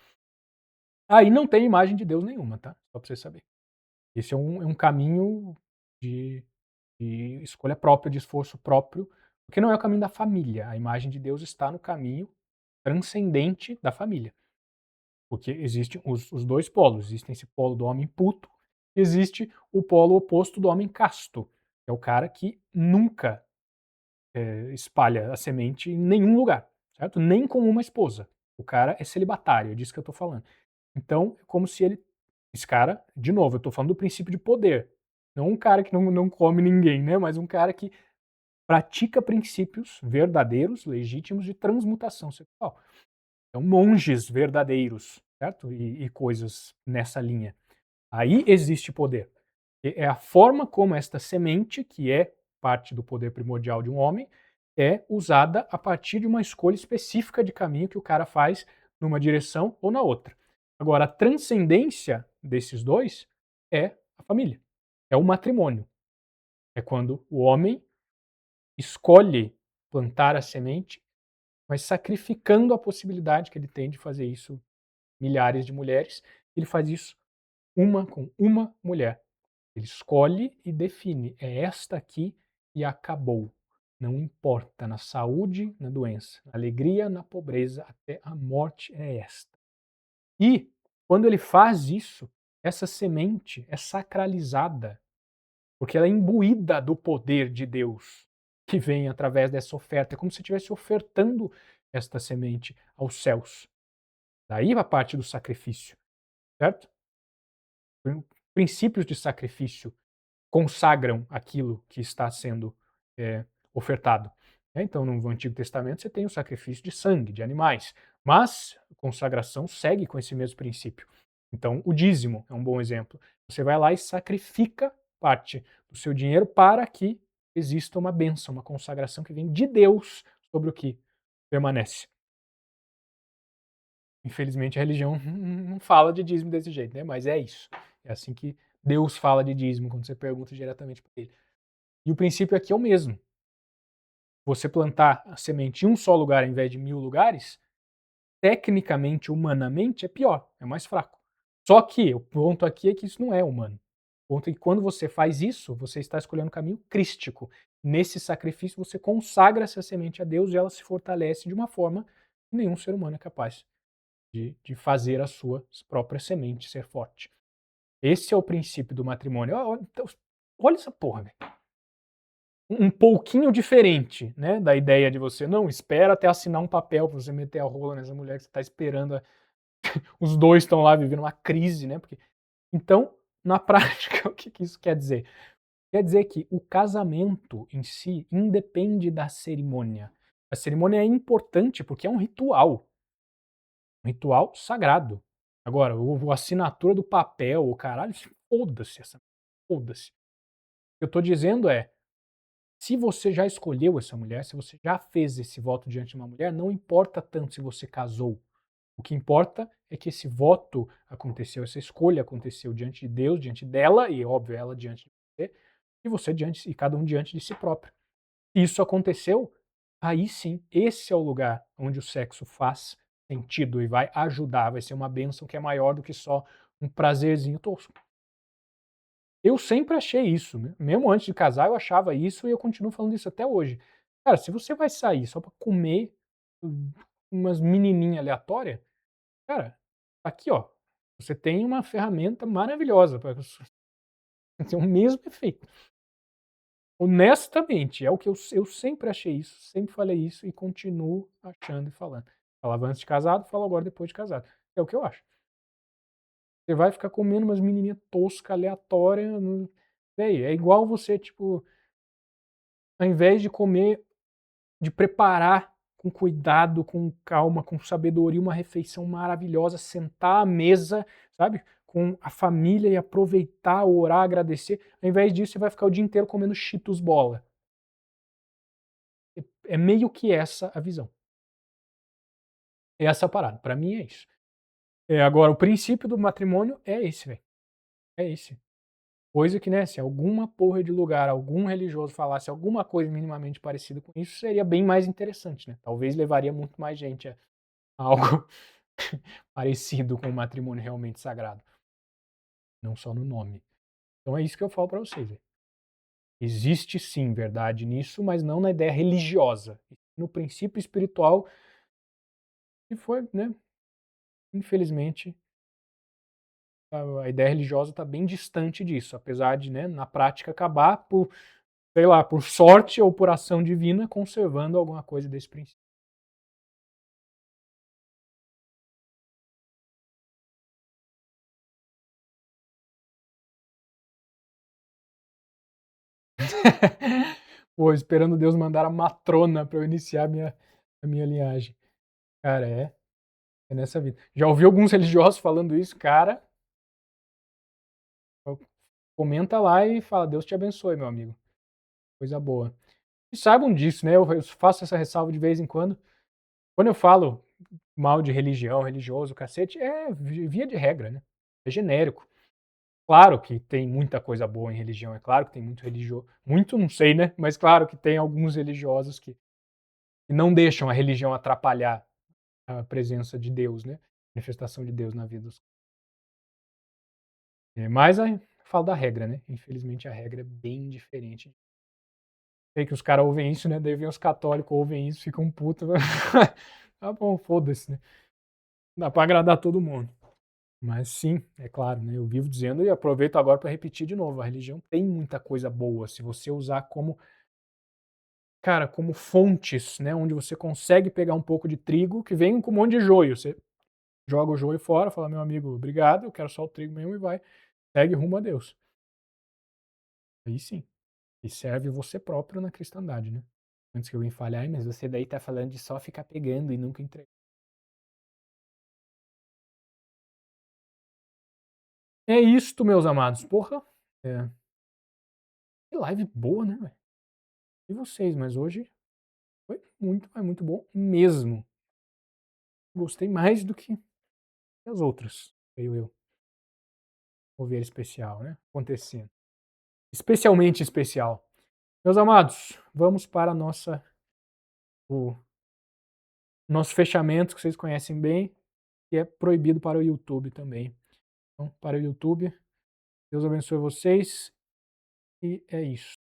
Aí não tem imagem de Deus nenhuma, tá? Só pra você saber. Esse é um caminho de, de escolha própria, de esforço próprio, porque não é o caminho da família. A imagem de Deus está no caminho transcendente da família. Porque existem os dois polos. Existe esse polo do homem puto, existe o polo oposto do homem casto, que é o cara que nunca espalha a semente em nenhum lugar, certo? Nem com uma esposa. O cara é celibatário, é disso que eu tô falando. Então, é como se ele. Esse cara, de novo, eu tô falando do princípio de poder. Não um cara que não come ninguém, né? Mas um cara que pratica princípios verdadeiros, legítimos de transmutação sexual. Então, monges verdadeiros, certo? E coisas nessa linha. Aí existe poder. É a forma como esta semente, que é parte do poder primordial de um homem, é usada a partir de uma escolha específica de caminho que o cara faz numa direção ou na outra. Agora, a transcendência desses dois é a família, é o matrimônio. É quando o homem escolhe plantar a semente, mas sacrificando a possibilidade que ele tem de fazer isso milhares de mulheres, ele faz isso uma com uma mulher. Ele escolhe e define, é esta aqui e acabou. Não importa na saúde, na doença, na alegria, na pobreza, até a morte é esta. E quando ele faz isso, essa semente é sacralizada, porque ela é imbuída do poder de Deus que vem através dessa oferta. É como se estivesse ofertando esta semente aos céus. Daí a parte do sacrifício, certo? Princípios de sacrifício consagram aquilo que está sendo ofertado. Então, no Antigo Testamento, você tem o sacrifício de sangue, de animais, mas a consagração segue com esse mesmo princípio. Então, o dízimo é um bom exemplo. Você vai lá e sacrifica parte do seu dinheiro para que exista uma bênção, uma consagração que vem de Deus sobre o que permanece. Infelizmente, a religião não fala de dízimo desse jeito, né? Mas é isso. É assim que Deus fala de dízimo, quando você pergunta diretamente para ele. E o princípio aqui é o mesmo. Você plantar a semente em um só lugar ao invés de 1000 lugares, tecnicamente, humanamente, é pior, é mais fraco. Só que o ponto aqui é que isso não é humano. O ponto é que quando você faz isso, você está escolhendo um caminho crístico. Nesse sacrifício, você consagra essa semente a Deus e ela se fortalece de uma forma que nenhum ser humano é capaz de fazer a sua própria semente ser forte. Esse é o princípio do matrimônio. Olha essa porra, velho. Um pouquinho diferente, né, da ideia de você não espera até assinar um papel para você meter a rola nessa mulher que você está esperando. Os dois estão lá vivendo uma crise, né? Porque então, na prática, o que isso quer dizer? Quer dizer que o casamento em si independe da cerimônia. A cerimônia é importante porque é um ritual sagrado. Agora, a assinatura do papel, o caralho, foda-se essa, foda-se. O que eu estou dizendo é, se você já escolheu essa mulher, se você já fez esse voto diante de uma mulher, não importa tanto se você casou. O que importa é que esse voto aconteceu, essa escolha aconteceu diante de Deus, diante dela, e óbvio, ela diante de você diante, e cada um diante de si próprio. Isso aconteceu, aí sim, esse é o lugar onde o sexo faz sentido e vai ajudar, vai ser uma bênção que é maior do que só um prazerzinho tosco. Eu sempre achei isso, né? Mesmo antes de casar eu achava isso e eu continuo falando isso até hoje. Cara, se você vai sair só pra comer umas menininha aleatória, cara, tá aqui ó, você tem uma ferramenta maravilhosa para ter o mesmo efeito. Honestamente, é o que eu sempre achei isso, sempre falei isso e continuo achando e falando. Falava antes de casado, falo agora depois de casado. É o que eu acho. Você vai ficar comendo umas menininha tosca, aleatória, véi, é igual você, tipo, ao invés de comer, de preparar com cuidado, com calma, com sabedoria uma refeição maravilhosa, sentar à mesa, sabe, com a família e aproveitar, orar, agradecer, ao invés disso você vai ficar o dia inteiro comendo Cheetos Bola. É meio que essa a visão. É essa a parada, pra mim é isso. Agora o princípio do matrimônio é esse, velho, é esse. Coisa que, né, se alguma porra de lugar, algum religioso falasse alguma coisa minimamente parecida com isso, seria bem mais interessante, né. Talvez levaria muito mais gente a algo parecido com o matrimônio realmente sagrado, não só no nome. Então é isso que eu falo pra vocês, velho. Existe sim verdade nisso, mas não na ideia religiosa, no princípio espiritual que foi, né, infelizmente a ideia religiosa está bem distante disso, apesar de, né, na prática acabar por, sei lá, por sorte ou por ação divina, conservando alguma coisa desse princípio. Pô, esperando Deus mandar a matrona para eu iniciar a minha linhagem. Cara, é nessa vida. Já ouvi alguns religiosos falando isso, cara, comenta lá e fala: "Deus te abençoe, meu amigo". Coisa boa. E saibam disso, né, eu faço essa ressalva de vez em quando. Quando eu falo mal de religião, religioso, cacete, é via de regra, né, é genérico. Claro que tem muita coisa boa em religião, é claro que tem muito religioso, muito não sei, né, mas claro que tem alguns religiosos que não deixam a religião atrapalhar a presença de Deus, né, manifestação de Deus na vida dos. Mas aí falo da regra, né, infelizmente a regra é bem diferente. Sei que os caras ouvem isso, né, daí vem os católicos, ouvem isso, ficam putos. Tá bom, foda-se, né, dá pra agradar todo mundo. Mas sim, é claro, né, eu vivo dizendo e aproveito agora para repetir de novo, a religião tem muita coisa boa, se você usar como, cara, como fontes, né, onde você consegue pegar um pouco de trigo que vem com um monte de joio, você joga o joio fora, fala: "Meu amigo, obrigado, eu quero só o trigo mesmo", e vai, segue rumo a Deus. Aí sim, e serve você próprio na cristandade, né. Antes que alguém fale: "Ai, mas você daí tá falando de só ficar pegando e nunca entregar". É isto, meus amados, porra, é, que live boa, né, velho. E vocês, mas hoje foi muito, mas muito bom mesmo. Gostei mais do que as outras, creio eu. Ouvir especial, né, acontecendo. Especialmente especial. Meus amados, vamos para a o nosso fechamento, que vocês conhecem bem, que é proibido para o YouTube também. Então, para o YouTube, Deus abençoe vocês e é isso.